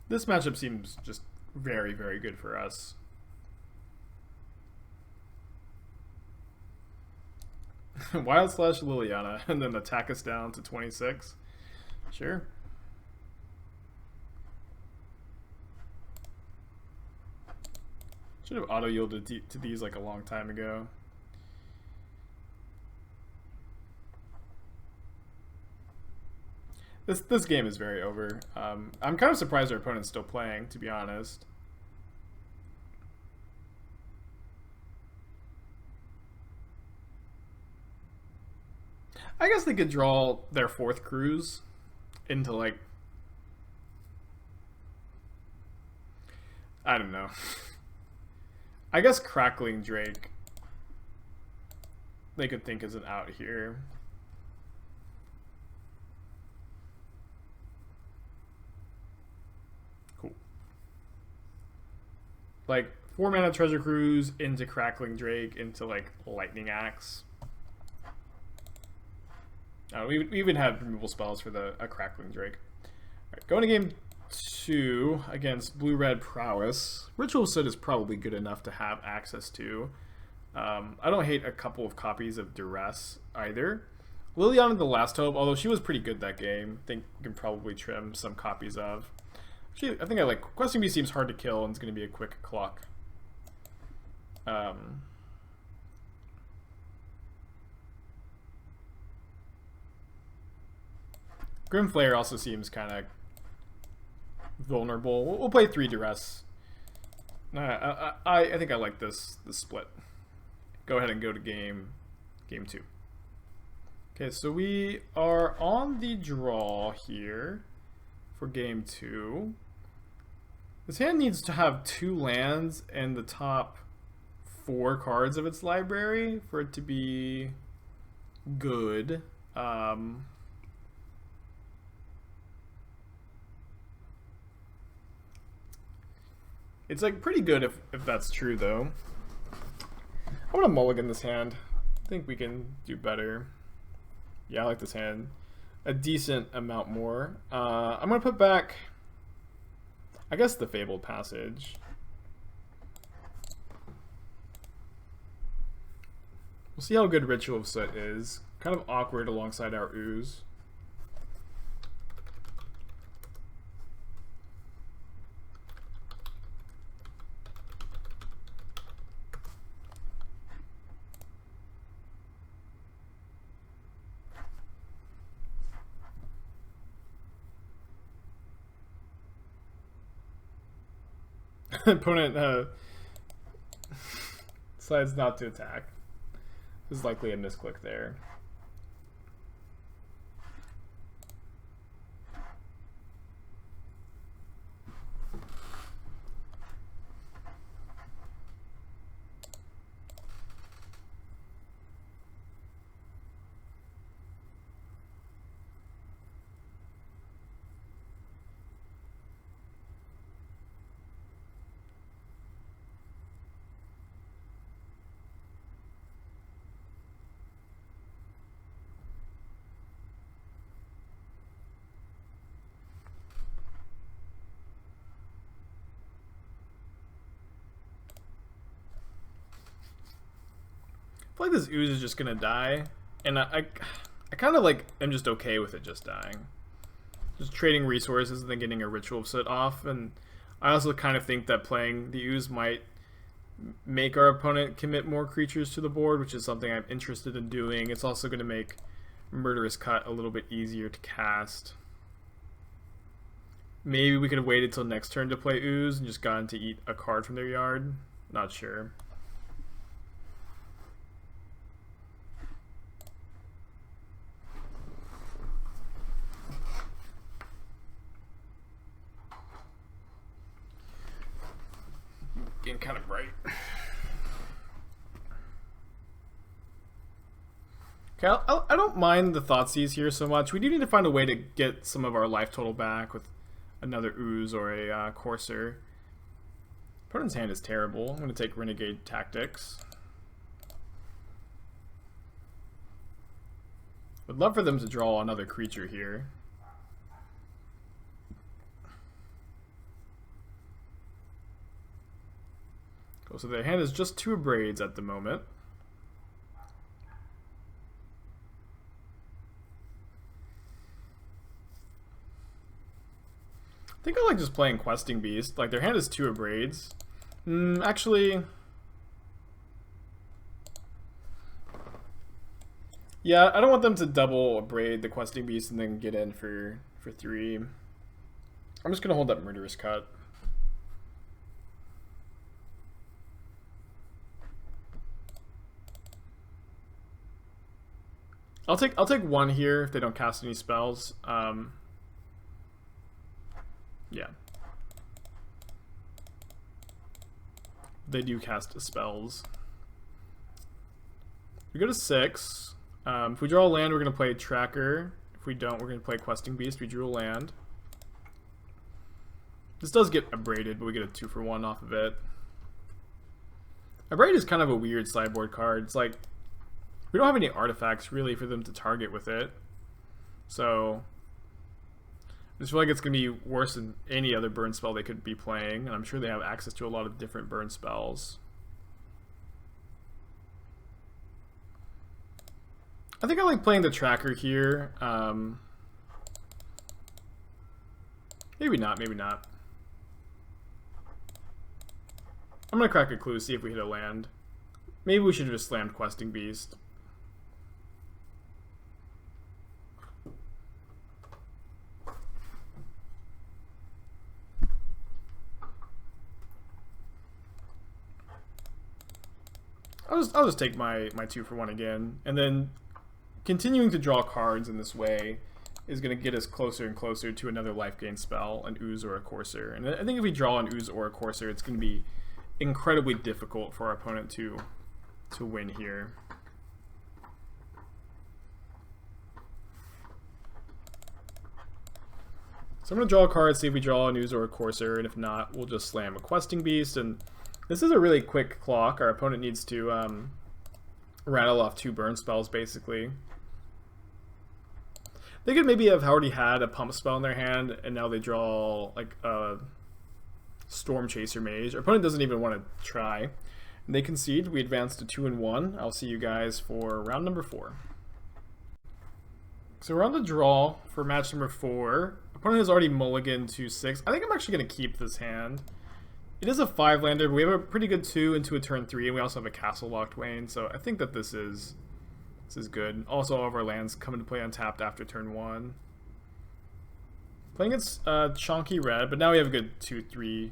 This matchup seems just very, very good for us. Wild Slash Liliana and then attack us down to 26. Sure. Should have auto-yielded to these like a long time ago. This game is very over. I'm kind of surprised our opponent's still playing, to be honest. I guess they could draw their 4th cruise into like... I don't know. I guess Crackling Drake they could think is an out here. Like 4 mana Treasure Cruise into Crackling Drake into like Lightning Axe. We even have removal spells for a Crackling Drake. Alright, going to game 2 against Blue-Red Prowess. Ritual Set is probably good enough to have access to. I don't hate a couple of copies of Duress either. Liliana the Last Hope, although she was pretty good that game, I think we can probably trim some copies of. Actually, I think I like Questing Bee seems hard to kill and it's going to be a quick clock. Grimflayer also seems kind of vulnerable. We'll play 3 Duress. I think I like this split. Go ahead and go to game 2. Okay, so we are on the draw here for game 2. This hand needs to have 2 lands and the top 4 cards of its library for it to be good. It's like pretty good if that's true though. I'm gonna mulligan this hand. I think we can do better. Yeah, I like this hand a decent amount more. I'm gonna put back, I guess, the Fabled Passage. We'll see how good Ritual of Soot is. Kind of awkward alongside our Ooze. Opponent decides not to attack. There's likely a misclick there. feel like this ooze is just gonna die, and I kind of like am just okay with it just dying. Just trading resources and then getting a Ritual of Soot off, and I also kind of think that playing the ooze might make our opponent commit more creatures to the board, which is something I'm interested in doing. It's also going to make Murderous Cut a little bit easier to cast. Maybe we could have waited till next turn to play ooze and just gotten to eat a card from their yard. Not sure. Getting kind of bright. Okay, I don't mind the Thoughtseize here so much. We do need to find a way to get some of our life total back with another ooze or a Courser. Opponent's hand is terrible. I'm going to take Renegade Tactics. Would love for them to draw another creature here. Cool, so their hand is just 2 Braids at the moment. I think I like just playing Questing Beast. Like, their hand is 2 Braids. Actually... yeah, I don't want them to double Braid the Questing Beast and then get in for 3. I'm just going to hold up Murderous Cut. I'll take 1 here if they don't cast any spells. Yeah. They do cast spells. We go to 6. If we draw a land, we're going to play Tracker. If we don't, we're going to play Questing Beast. We drew a land. This does get abraded, but we get a 2-for-1 off of it. Abrade is kind of a weird sideboard card. It's like, we don't have any artifacts really for them to target with it. So I just feel like it's going to be worse than any other burn spell they could be playing. And I'm sure they have access to a lot of different burn spells. I think I like playing the Tracker here. Maybe not, maybe not. I'm going to crack a clue, see if we hit a land. Maybe we should have just slammed Questing Beast. I'll just take my 2-for-1 again, and then continuing to draw cards in this way is going to get us closer and closer to another life gain spell, an ooze or a Courser. And I think if we draw an ooze or a Courser, it's going to be incredibly difficult for our opponent to win here. So I'm going to draw a card, see if we draw an ooze or a Courser, and if not, we'll just slam a Questing Beast. And this is a really quick clock. Our opponent needs to rattle off 2 burn spells, basically. They could maybe have already had a pump spell in their hand, and now they draw like a Storm Chaser Mage. Our opponent doesn't even want to try. And they concede. We advance to 2-1. I'll see you guys for round number 4. So we're on the draw for match number 4. Opponent has already mulliganed to 6. I think I'm actually going to keep this hand. It is a 5-lander, but we have a pretty good 2 into a turn 3, and we also have a Castle Locked Wayne, so I think that this is good. Also, all of our lands come into play untapped after turn 1. Playing against chonky red, but now we have a good 2-3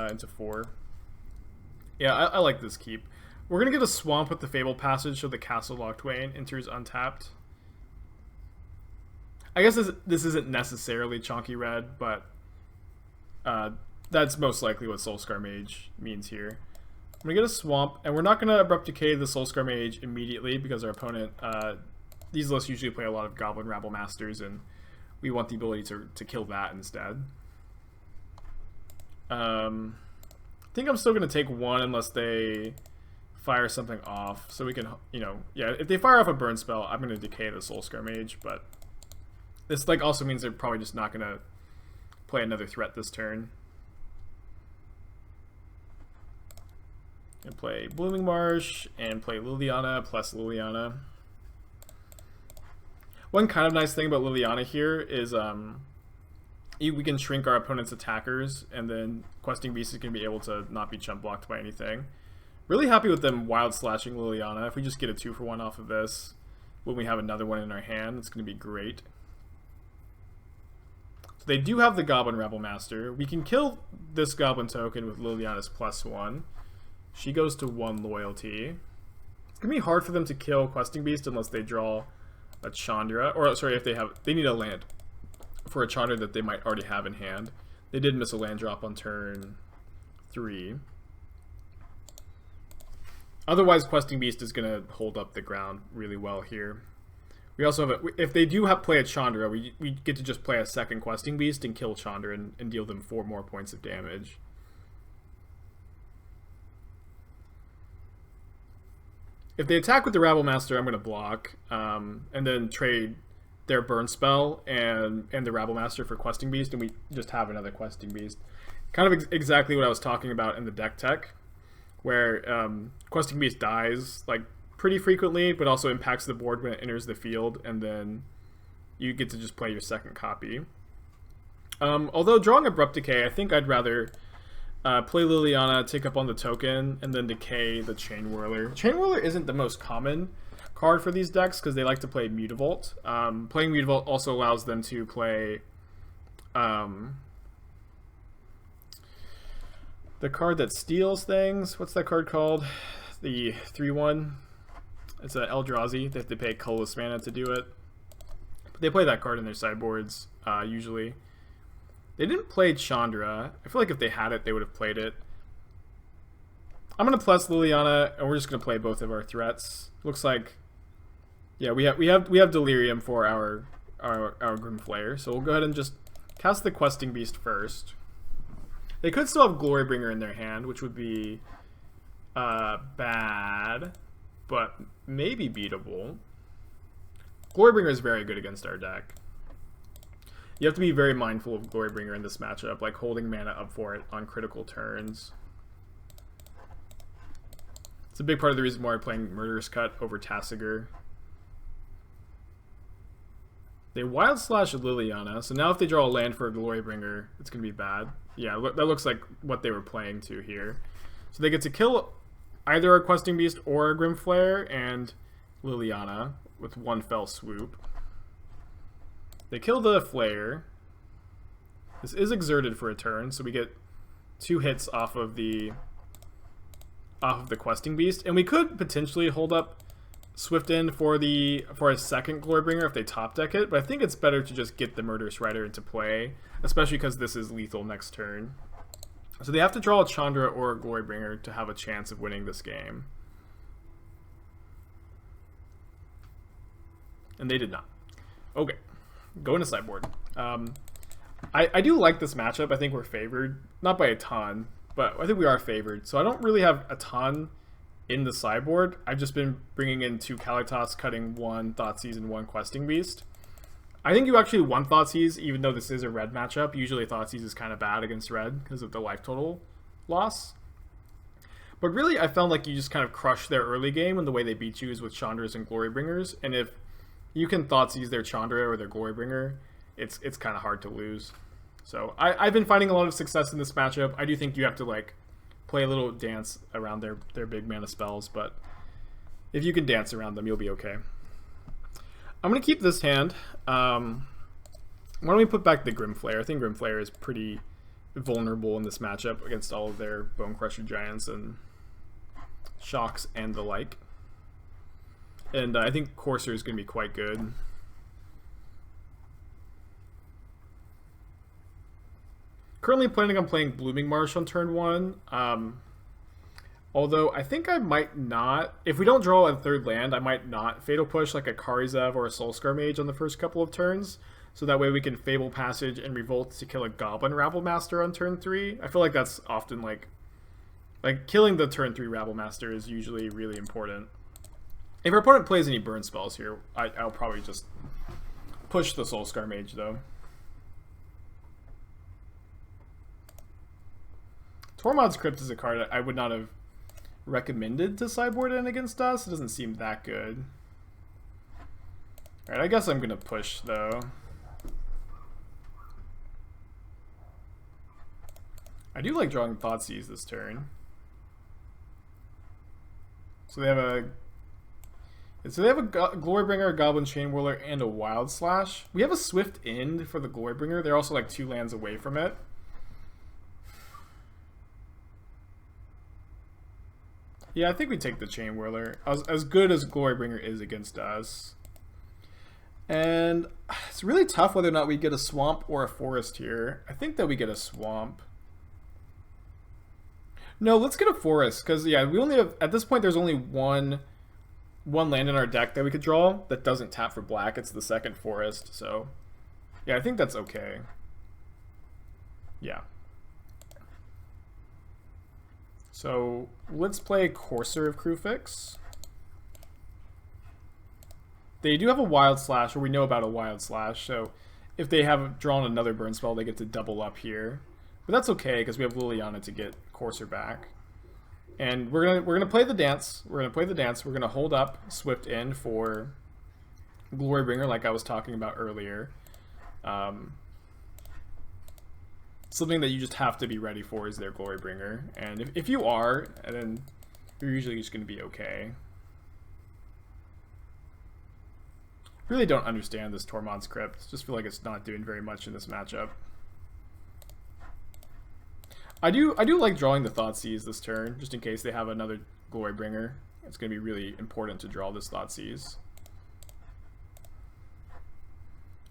into 4. Yeah, I like this keep. We're going to get a Swamp with the Fable Passage, so the Castle Locked Wayne enters untapped. I guess this isn't necessarily chonky red, but that's most likely what Soulscar Mage means here. I'm going to get a Swamp, and we're not going to Abrupt Decay the Soulscar Mage immediately because our opponent, these lists usually play a lot of Goblin Rabble Masters, and we want the ability to kill that instead. I think I'm still going to take 1 unless they fire something off, so we can, yeah, if they fire off a burn spell, I'm going to decay the Soulscar Mage, but this like also means they're probably just not going to play another threat this turn. Gonna play Blooming Marsh and play Liliana plus Liliana. One kind of nice thing about Liliana here is we can shrink our opponent's attackers, and then Questing Beast is going to be able to not be chump blocked by anything. Really happy with them wild slashing Liliana. If we just get a 2-for-1 off of this, when we have another one in our hand, it's going to be great. So they do have the Goblin Rebel Master. We can kill this Goblin token with Liliana's +1. She goes to 1 loyalty. It's going to be hard for them to kill Questing Beast unless they draw a Chandra, or sorry, if they need a land for a Chandra that they might already have in hand. They did miss a land drop on turn 3. Otherwise, Questing Beast is going to hold up the ground really well here. We also have if they do play a Chandra, we get to just play a second Questing Beast and kill Chandra and deal them 4 more points of damage. If they attack with the Rabble Master, I'm going to block, and then trade their burn spell and the Rabble Master for Questing Beast, and we just have another Questing Beast. Kind of exactly what I was talking about in the deck tech, where Questing Beast dies like pretty frequently, but also impacts the board when it enters the field, and then you get to just play your second copy. Although drawing Abrupt Decay, I think I'd rather play Liliana, take up on the token, and then decay the Chain Whirler. Chain Whirler isn't the most common card for these decks because they like to play Mutavault. Playing Mutavault also allows them to play the card that steals things. What's that card called? The 3/1. It's an Eldrazi. They have to pay colorless mana to do it. But they play that card in their sideboards, usually. They didn't play Chandra. I feel like if they had it, they would have played it. I'm going to plus Liliana, and we're just going to play both of our threats. Looks like, yeah, we have Delirium for our Grimflayer, so we'll go ahead and just cast the Questing Beast first. They could still have Glorybringer in their hand, which would be bad, but maybe beatable. Glorybringer is very good against our deck. You have to be very mindful of Glorybringer in this matchup, like holding mana up for it on critical turns. It's a big part of the reason why we're playing Murderous Cut over Tasigur. They Wild Slash Liliana, so now if they draw a land for a Glorybringer, it's going to be bad. Yeah, that looks like what they were playing to here. So they get to kill either a Questing Beast or a Grimflayer and Liliana with 1 fell swoop. They kill the Flayer. This is exerted for a turn, so we get 2 hits off of the Questing Beast, and we could potentially hold up Swift End for a second Glorybringer if they top deck it, but I think it's better to just get the Murderous Rider into play, especially because this is lethal next turn. So they have to draw a Chandra or a Glorybringer to have a chance of winning this game. And they did not. Okay. Going to sideboard. I do like this matchup. I think we're favored. Not by a ton, but I think we are favored. So I don't really have a ton in the sideboard. I've just been bringing in 2 Kalitas, cutting 1 Thoughtseize and 1 Questing Beast. I think you actually want Thoughtseize, even though this is a red matchup. Usually Thoughtseize is kind of bad against red because of the life total loss. But really, I found like you just kind of crush their early game, and the way they beat you is with Chandras and Glorybringers. And if you can Thoughtseize their Chandra or their Glorybringer, it's kind of hard to lose. So I've been finding a lot of success in this matchup. I do think you have to like play a little dance around their big mana spells, but if you can dance around them, you'll be okay. I'm going to keep this hand. Why don't we put back the Grimflayer? I think Grimflayer is pretty vulnerable in this matchup against all of their Bone Crusher Giants and Shocks and the like. And I think Courser is going to be quite good. Currently planning on playing Blooming Marsh on turn 1. Although I think I might not, if we don't draw a third land, I might not Fatal Push like a Karizev or a Soulscar Mage on the first couple of turns. So that way we can Fable Passage and Revolt to kill a Goblin Rabble Master on turn 3. I feel like that's often like killing the turn 3 Rabble Master is usually really important. If our opponent plays any burn spells here, I'll probably just push the Soulscar Mage though. Tormod's Crypt is a card I would not have recommended to sideboard in against us. It doesn't seem that good. Alright, I guess I'm going to push, though. I do like drawing Thoughtseize this turn. So they have a Glorybringer, a Goblin Chainwhirler, and a Wild Slash. We have a Swift End for the Glorybringer. They're also like 2 lands away from it. Yeah, I think we take the Chainwhirler. As good as Glorybringer is against us. And it's really tough whether or not we get a Swamp or a Forest here. I think that we get a Swamp. No, let's get a Forest, because, yeah, we only have, at this point, there's only one land in our deck that we could draw that doesn't tap for black. It's the second Forest, so, yeah, I think that's okay. Yeah. So, let's play Courser of Kruphix. They do have a Wild Slash, or we know about a Wild Slash, so if they have drawn another burn spell, they get to double up here. But that's okay, because we have Liliana to get Courser back. And we're gonna play the dance. We're gonna hold up Swift End for Glorybringer, like I was talking about earlier. Something that you just have to be ready for is their Glorybringer. And if you are, then you're usually just gonna be okay. Really don't understand this Tormod's Crypt. Just feel like it's not doing very much in this matchup. I do like drawing the Thoughtseize this turn, just in case they have another Glorybringer. It's going to be really important to draw this Thoughtseize.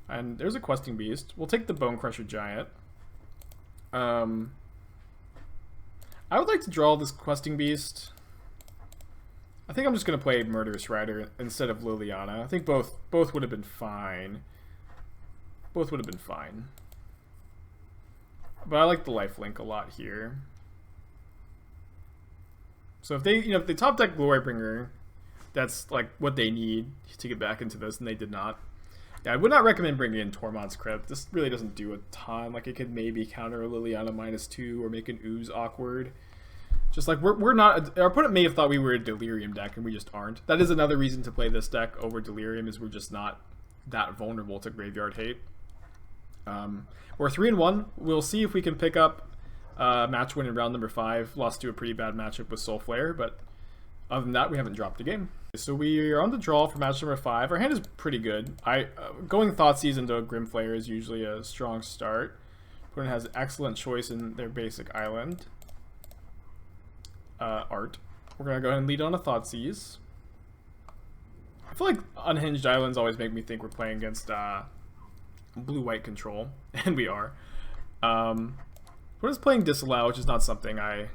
And there's a Questing Beast. We'll take the Bonecrusher Giant. I would like to draw this Questing Beast. I think I'm just going to play Murderous Rider instead of Liliana. I think both would have been fine. Both would have been fine. But I like the lifelink a lot here. So if they, if they top deck Glorybringer, that's like what they need to get back into this, and they did not. Yeah, I would not recommend bringing in Tormod's Crypt. This really doesn't do a ton. Like, it could maybe counter a Liliana -2 or make an Ooze awkward. Just like we're not. Our opponent may have thought we were a Delirium deck, and we just aren't. That is another reason to play this deck over Delirium, is we're just not that vulnerable to Graveyard Hate. We're 3-1. We'll see if we can pick up match win in round number 5. Lost to a pretty bad matchup with Soul Flare, but other than that, we haven't dropped a game. So we are on the draw for match number 5. Our hand is pretty good. Going Thoughtseize into a Grimflayer is usually a strong start. Opponent has excellent choice in their basic island art. We're gonna go ahead and lead on a Thoughtseize. I feel like unhinged islands always make me think we're playing against blue-white control, and we are. We're just playing Disallow, which is not something I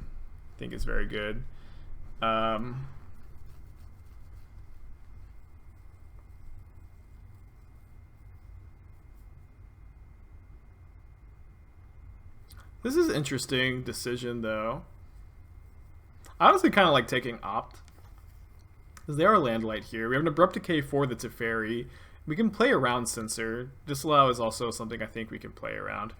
think is very good. This is an interesting decision, though. I honestly kind of like taking Opt, because they are Landlight here. We have an Abrupt Decay for the Teferi. We can play around Censor. Disallow is also something I think we can play around.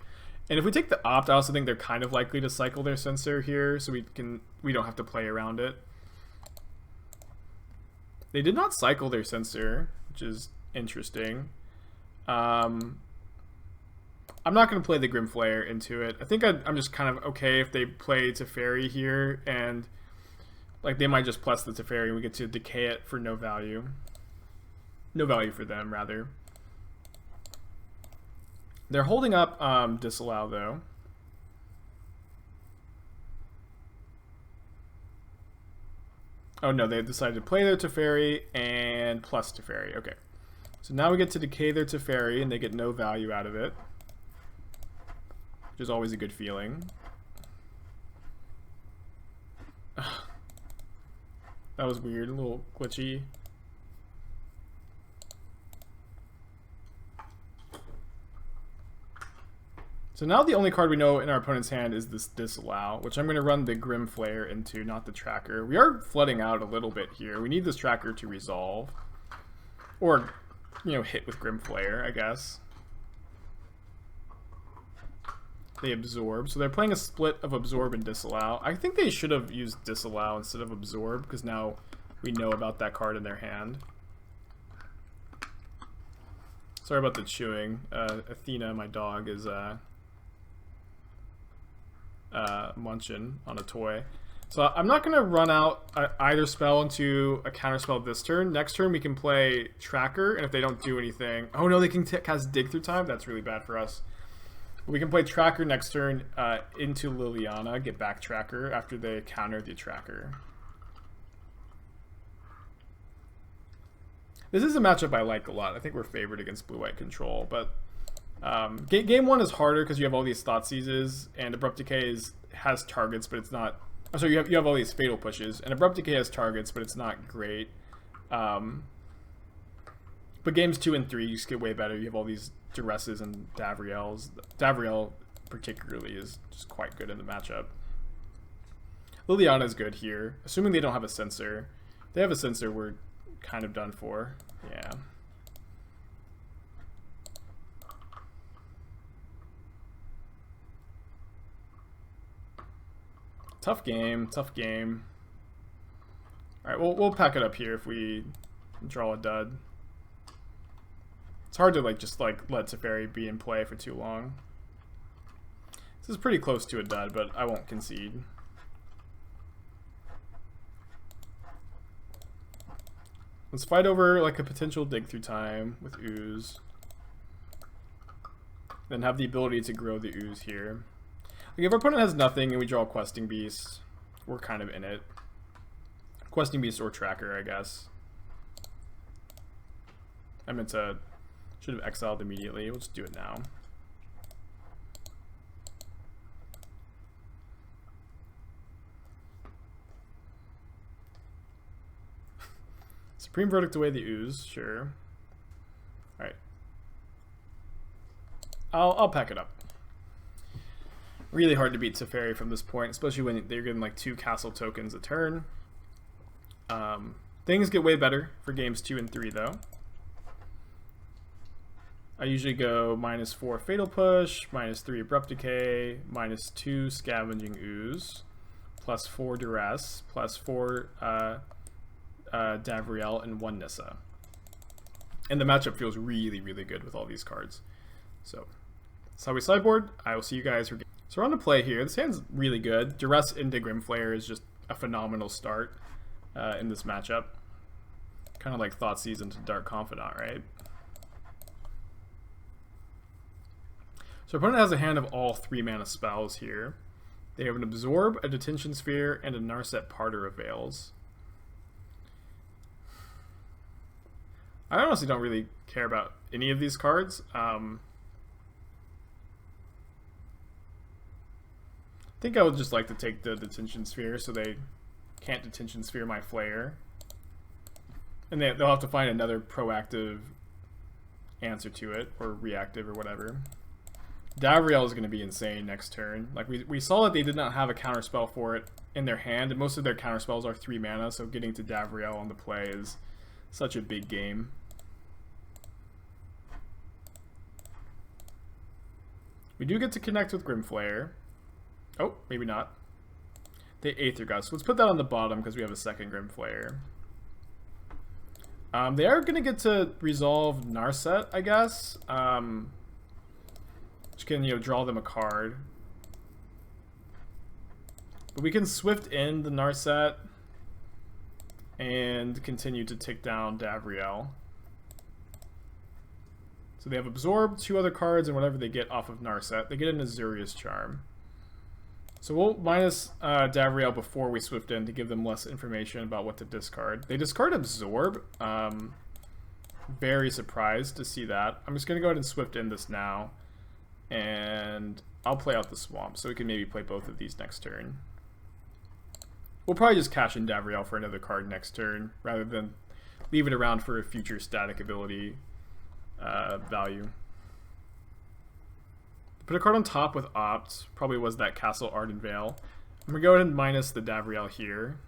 And if we take the Opt, I also think they're kind of likely to cycle their Censor here, so we don't have to play around it. They did not cycle their Censor, which is interesting. I'm not going to play the Grimflayer into it. I think I'm just kind of okay if they play Teferi here, and like they might just plus the Teferi and we get to decay it for no value. No value for them, rather. They're holding up Disallow, though. Oh no, they decided to play their Teferi and plus Teferi. Okay. So now we get to decay their Teferi and they get no value out of it, which is always a good feeling. That was weird, a little glitchy. So now the only card we know in our opponent's hand is this Disallow, which I'm going to run the Grimflayer into, not the Tracker. We are flooding out a little bit here. We need this Tracker to resolve. Or, hit with Grimflayer, I guess. they absorb. So they're playing a split of absorb and disallow. I think they should have used disallow instead of absorb, because now we know about that card in their hand. Sorry about the chewing. Athena, my dog, is munching on a toy. So I'm not going to run out either spell into a counterspell this turn. Next turn we can play Tracker, and if they don't do anything... Oh no, they can cast Dig Through Time? That's really bad for us. We can play Tracker next turn into Liliana, get back Tracker after they counter the Tracker. This is a matchup I like a lot. I think we're favored against blue-white control, but game one is harder because you have all these Thought Seizes, and Abrupt Decay has targets, but it's not... Oh, so you have all these Fatal Pushes, and Abrupt Decay has targets, but it's not great. But games 2 and 3 you just get way better. You have all these Duresses and Davriels. Davriel particularly is just quite good in the matchup. Liliana is good here, assuming they don't have a Censor. If they have a Censor, we're kind of done for. Yeah. Tough game, tough game. Alright, we'll pack it up here if we draw a dud. It's hard to just let Teferi be in play for too long. This is pretty close to a dud, but I won't concede. Let's fight over a potential Dig Through Time with Ooze. Then have the ability to grow the Ooze here. If our opponent has nothing and we draw a Questing Beast, we're kind of in it. Questing Beast or Tracker, I guess. I meant to... Should have exiled immediately. We'll just do it now. Supreme Verdict away the Ooze, sure. Alright. I'll pack it up. Really hard to beat Teferi from this point, especially when they're getting 2 castle tokens a turn. Things get way better for games 2 and 3 though. I usually go -4 Fatal Push, -3 Abrupt Decay, -2 Scavenging Ooze, +4 Duress, +4 Davriel, and 1 Nissa. And the matchup feels really, really good with all these cards. So, that's how we sideboard. I will see you guys for game. So we're on to play here. This hand's really good. Duress into Grimflayer is just a phenomenal start in this matchup. Kind of like Thoughtseize into Dark Confidant, right? So our opponent has a hand of all 3 mana spells here. They have an Absorb, a Detention Sphere, and a Narset Parter of Veils. I honestly don't really care about any of these cards. I think I would just like to take the Detention Sphere so they can't Detention Sphere my Flayer. And they'll have to find another proactive answer to it, or reactive, or whatever. Davriel is going to be insane next turn. We saw that they did not have a counterspell for it in their hand, and most of their counterspells are 3 mana, so getting to Davriel on the play is such a big game. We do get to connect with Grimflayer. Oh, maybe not. They Aether Gust. Let's put that on the bottom because we have a second Grimflayer. They are going to get to resolve Narset, I guess. Which can, draw them a card. But we can Swift in the Narset and continue to tick down Davriel. So they have Absorb, 2 other cards, and whatever they get off of Narset. They get an Azurius Charm. So we'll minus Davriel before we Swift in to give them less information about what to discard. They discard Absorb. Very surprised to see that. I'm just going to go ahead and Swift in this now. And I'll play out the Swamp, so we can maybe play both of these next turn. We'll probably just cash in Davriel for another card next turn, rather than leave it around for a future static ability value. Put a card on top with Opt, probably was that Castle Ardenvale. I'm going to go ahead and minus the Davriel here.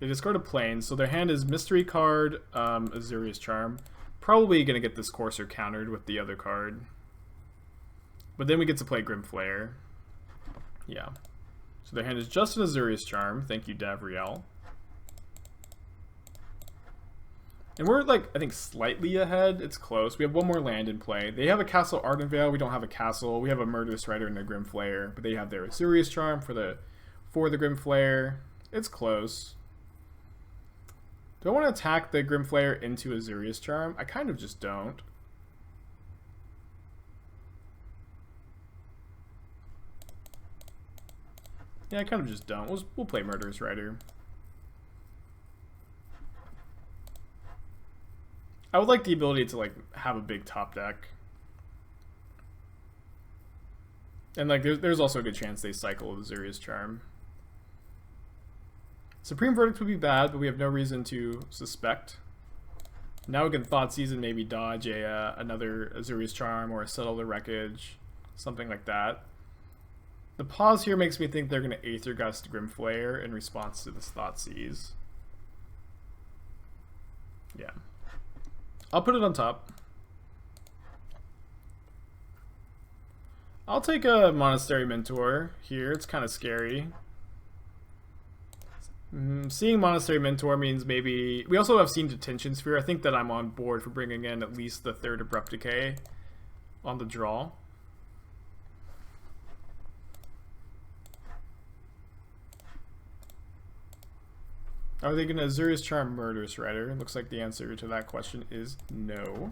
They discard a Plane, so their hand is Mystery card, Azurius Charm. Probably going to get this Courser countered with the other card. But then we get to play Grimflayer. Yeah. So their hand is just an Azurius Charm. Thank you, Davriel. And we're, like, I think slightly ahead. It's close. We have one more land in play. They have a Castle Ardenvale. We don't have a castle. We have a Murderous Rider and a Grimflayer. But they have their Azurius Charm for the Grimflayer. It's close. Do I want to attack the Grimflayer into Azurius Charm? I kind of just don't. Yeah, I kind of just don't. We'll play Murderous Rider. I would like the ability to, like, have a big top deck. And, like, there's also a good chance they cycle with Azurius Charm. Supreme Verdict would be bad, but we have no reason to suspect. Now we can Thoughtseize and maybe dodge another Azurius Charm or a Settle the Wreckage. Something like that. The pause here makes me think they're going to Aether Gust Grimflayer in response to this Thoughtseize. Yeah. I'll put it on top. I'll take a Monastery Mentor here. It's kind of scary. Seeing Monastery Mentor means maybe... We also have seen Detention Sphere. I think that I'm on board for bringing in at least the third Abrupt Decay on the draw. Are they going to Azurius Charm Murderous Rider? It looks like the answer to that question is no.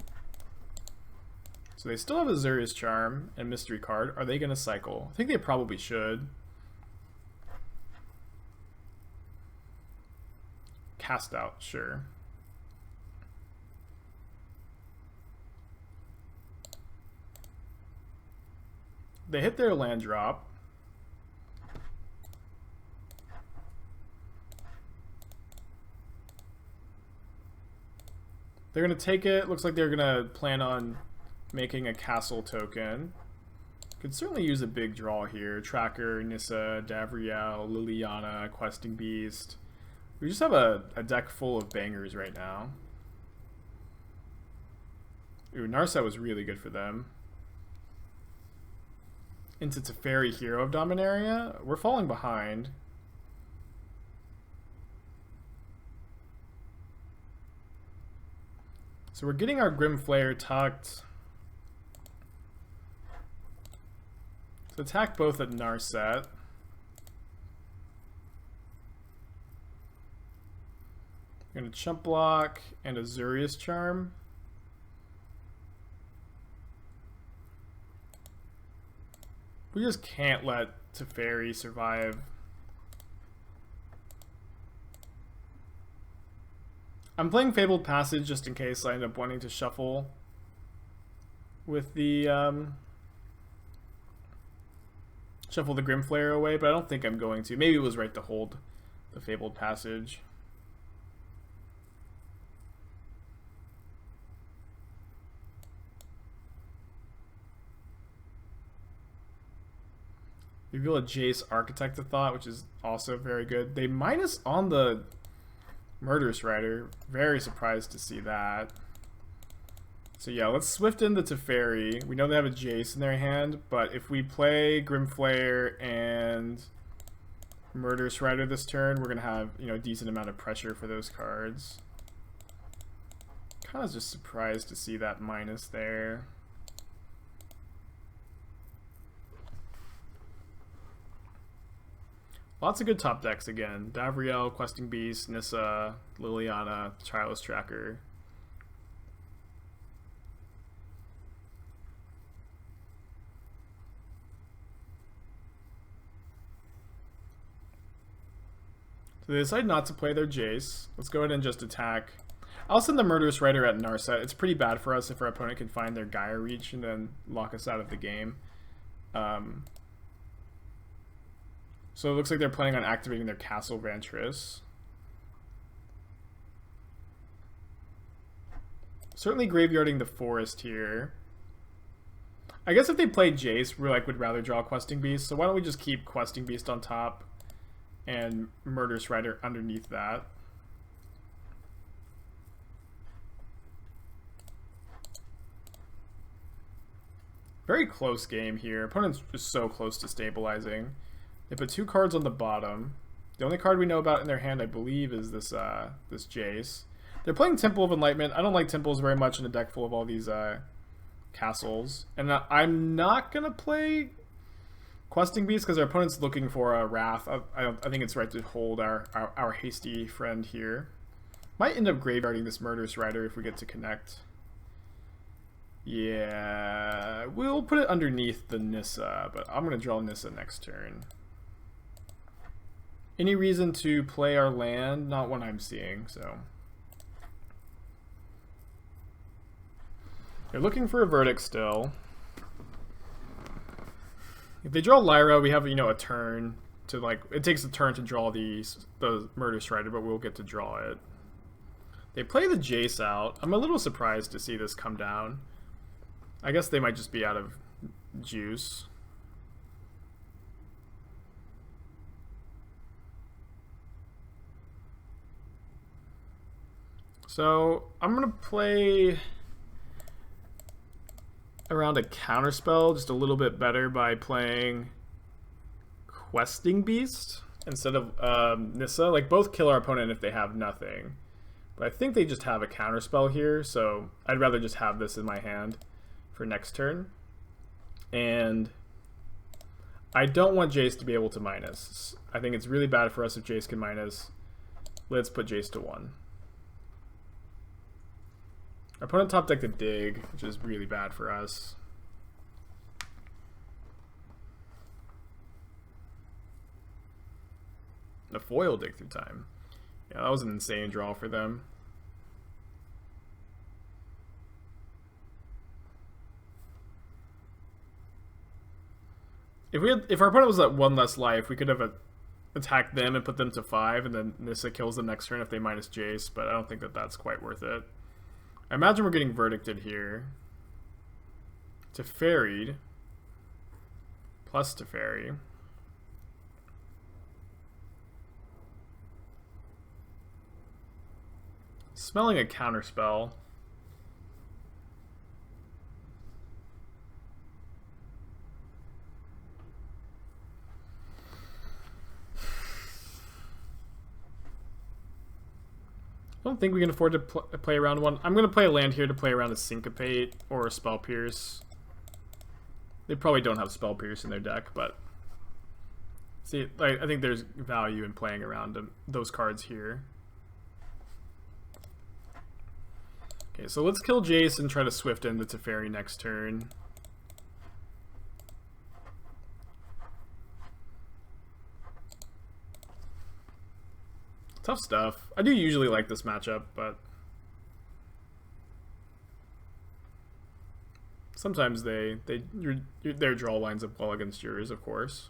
So they still have Azurius Charm and Mystery Card. Are they going to cycle? I think they probably should. Cast out, sure. They hit their land drop. They're going to take it. Looks like they're going to plan on making a castle token. Could certainly use a big draw here. Tracker, Nissa, Davriel, Liliana, Questing Beast. We just have a deck full of bangers right now. Ooh, Narset was really good for them. Into Teferi, Hero of Dominaria. We're falling behind. So we're getting our Grimflayer tucked. So attack both at Narset. We're going to Chump Block and Azurius Charm. We just can't let Teferi survive. I'm playing Fabled Passage just in case I end up wanting to shuffle with the shuffle the Grimflayer away, but I don't think I'm going to. Maybe it was right to hold the Fabled Passage. Reveal a Jace Architect of Thought, which is also very good. They minus on the Murderous Rider. Very surprised to see that. So yeah, let's Swift into Teferi. We know they have a Jace in their hand, but if we play Grimflayer and Murderous Rider this turn, we're going to have, you know, a decent amount of pressure for those cards. Kind of just surprised to see that minus there. Lots of good top decks again. Davriel, Questing Beast, Nissa, Liliana, Childless Tracker. So they decide not to play their Jace. Let's go ahead and just attack. I'll send the Murderous Rider at Narset. It's pretty bad for us if our opponent can find their Gaia Reach and then lock us out of the game. So it looks like they're planning on activating their Castle Vantress. Certainly graveyarding the Forest here. I guess if they play Jace, we would rather draw Questing Beast. So why don't we just keep Questing Beast on top and Murderous Rider underneath that. Very close game here. Opponent's just so close to stabilizing. They put 2 cards on the bottom. The only card we know about in their hand, I believe, is this this Jace. They're playing Temple of Enlightenment. I don't like temples very much in a deck full of all these castles. And I'm not going to play Questing Beast because our opponent's looking for a Wrath. I think it's right to hold our hasty friend here. Might end up graveyarding this Murderous Rider if we get to connect. Yeah, we'll put it underneath the Nissa, but I'm going to draw Nissa next turn. Any reason to play our land? Not one I'm seeing, so. They're looking for a Verdict still. If they draw Lyra, we have, you know, a turn to, like, it takes a turn to draw the Murderous Rider, but we'll get to draw it. They play the Jace out. I'm a little surprised to see this come down. I guess they might just be out of juice. So I'm going to play around a counterspell just a little bit better by playing Questing Beast instead of Nissa. Like, both kill our opponent if they have nothing. But I think they just have a counterspell here, so I'd rather just have this in my hand for next turn. And I don't want Jace to be able to minus. I think it's really bad for us if Jace can minus. Let's put Jace to 1. Our opponent top decked a Dig, which is really bad for us. A foil Dig Through Time. Yeah, that was an insane draw for them. If our opponent was at 1 less life, we could have attacked them and put them to 5, and then Nissa kills them next turn if they minus Jace, but I don't think that that's quite worth it. I imagine we're getting Verdicted here. Teferied. Plus Teferi. Smelling a counterspell. I don't think we can afford to play around one. I'm going to play a land here to play around a Syncopate or a Spell Pierce. They probably don't have Spell Pierce in their deck, but see, I think there's value in playing around those cards here. Okay, so let's kill Jace and try to Swift into Teferi next turn. Tough stuff. I do usually like this matchup, but sometimes their draw lines up well against yours, of course.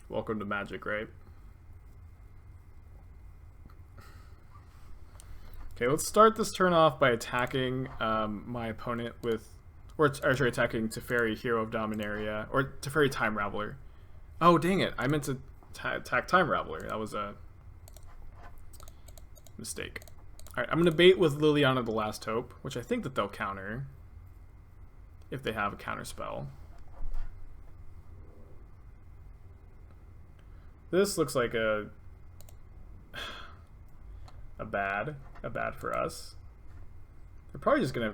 Welcome to Magic, right? Okay, let's start this turn off by attacking my opponent with, or sorry, attacking Teferi, Hero of Dominaria, or Teferi Time Raveler. Oh, dang it! I meant to attack Time Raveler. That was a mistake. All right, I'm gonna bait with Liliana the Last Hope, which I think that they'll counter if they have a counter spell. This looks like a bad for us. They're probably just gonna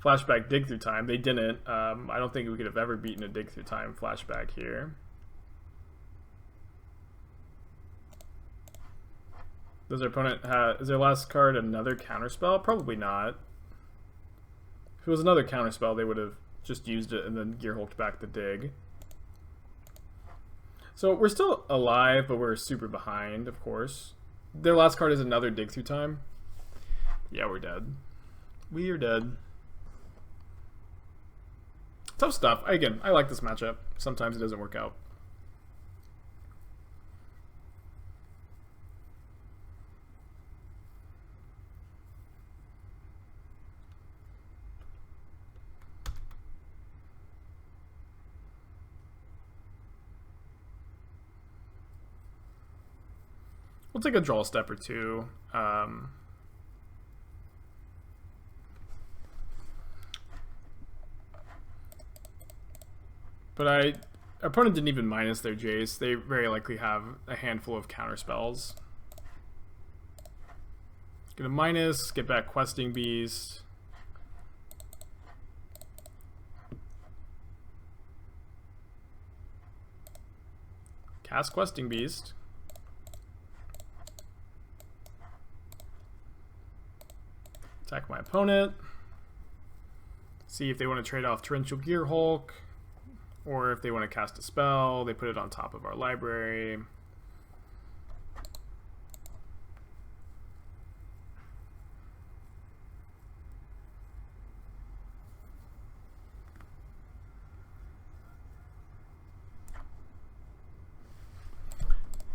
flashback Dig Through Time. They didn't. I don't think we could have ever beaten a Dig Through Time flashback here. Does their opponent is their last card another counterspell? Probably not. If it was another counterspell, they would have just used it and then gear hulked back the dig. So we're still alive, but we're super behind, of course. Their last card is another Dig Through Time. Yeah, we're dead. We are dead. Tough stuff. Again, I like this matchup. Sometimes it doesn't work out. We'll take a draw step or two. But opponent didn't even minus their Jace. They very likely have a handful of counter spells. Get a minus, get back Questing Beast. Cast Questing Beast. Attack my opponent. See if they want to trade off Torrential Gear Hulk, or if they want to cast a spell, they put it on top of our library.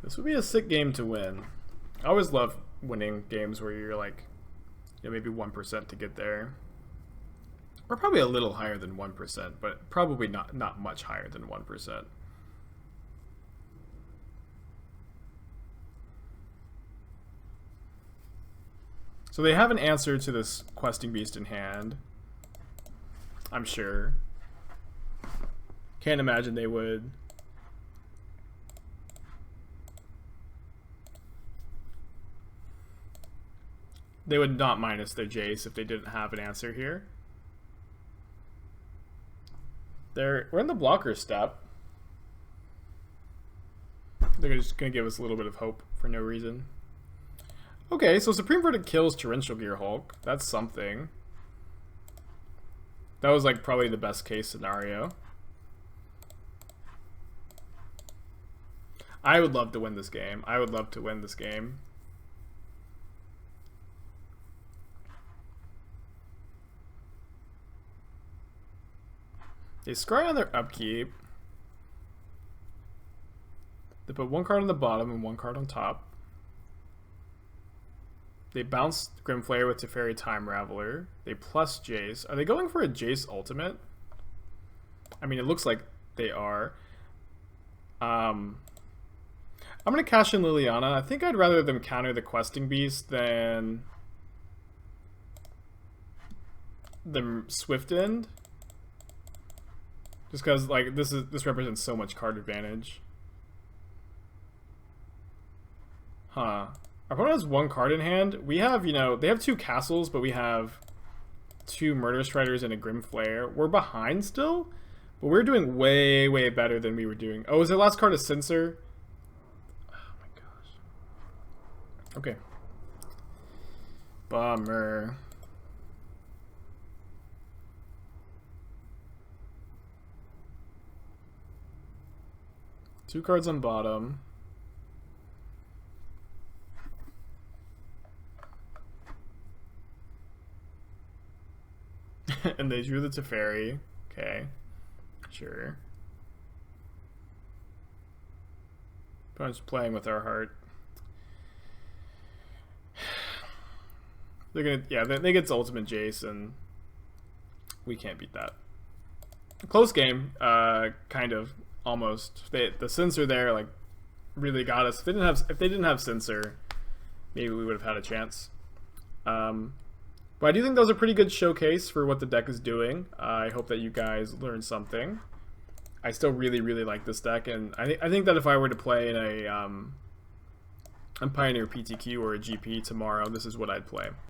This would be a sick game to win. I always love winning games where you're like, you know, maybe 1% to get there. Or probably a little higher than 1%, but probably not much higher than 1%. So they have an answer to this Questing Beast in hand, I'm sure. Can't imagine they would. They would not minus their Jace if they didn't have an answer here. We're in the blocker step. They're just going to give us a little bit of hope for no reason. Okay, so Supreme Verdict kills Torrential Gear Hulk. That's something. That was like probably the best case scenario. I would love to win this game. I would love to win this game. They scry on their upkeep. They put one card on the bottom and one card on top. They bounce Grimflayer with Teferi Time Raveler. They plus Jace. Are they going for a Jace ultimate? I mean, it looks like they are. I'm going to cash in Liliana. I think I'd rather them counter the Questing Beast than the Swift End. Just because, like, this represents so much card advantage. Huh. Our opponent has one card in hand. We have, you know, they have two castles, but we have two Murder Striders and a Grimflayer. We're behind still, but we're doing way, way better than we were doing. Oh, is their last card a Censor? Oh my gosh. Okay. Bummer. Two cards on bottom. And they drew the Teferi. Okay. Sure. Opponent's playing with our heart. They're gonna, yeah, they get ultimate Jace, and we can't beat that. Close game, kind of, almost. The Censor there, like, really got us. If they didn't have Censor, maybe we would have had a chance. But I do think that was a pretty good showcase for what the deck is doing. I hope that you guys learned something. I still really, really like this deck, and I think that if I were to play in a Pioneer PTQ or a GP tomorrow, this is what I'd play.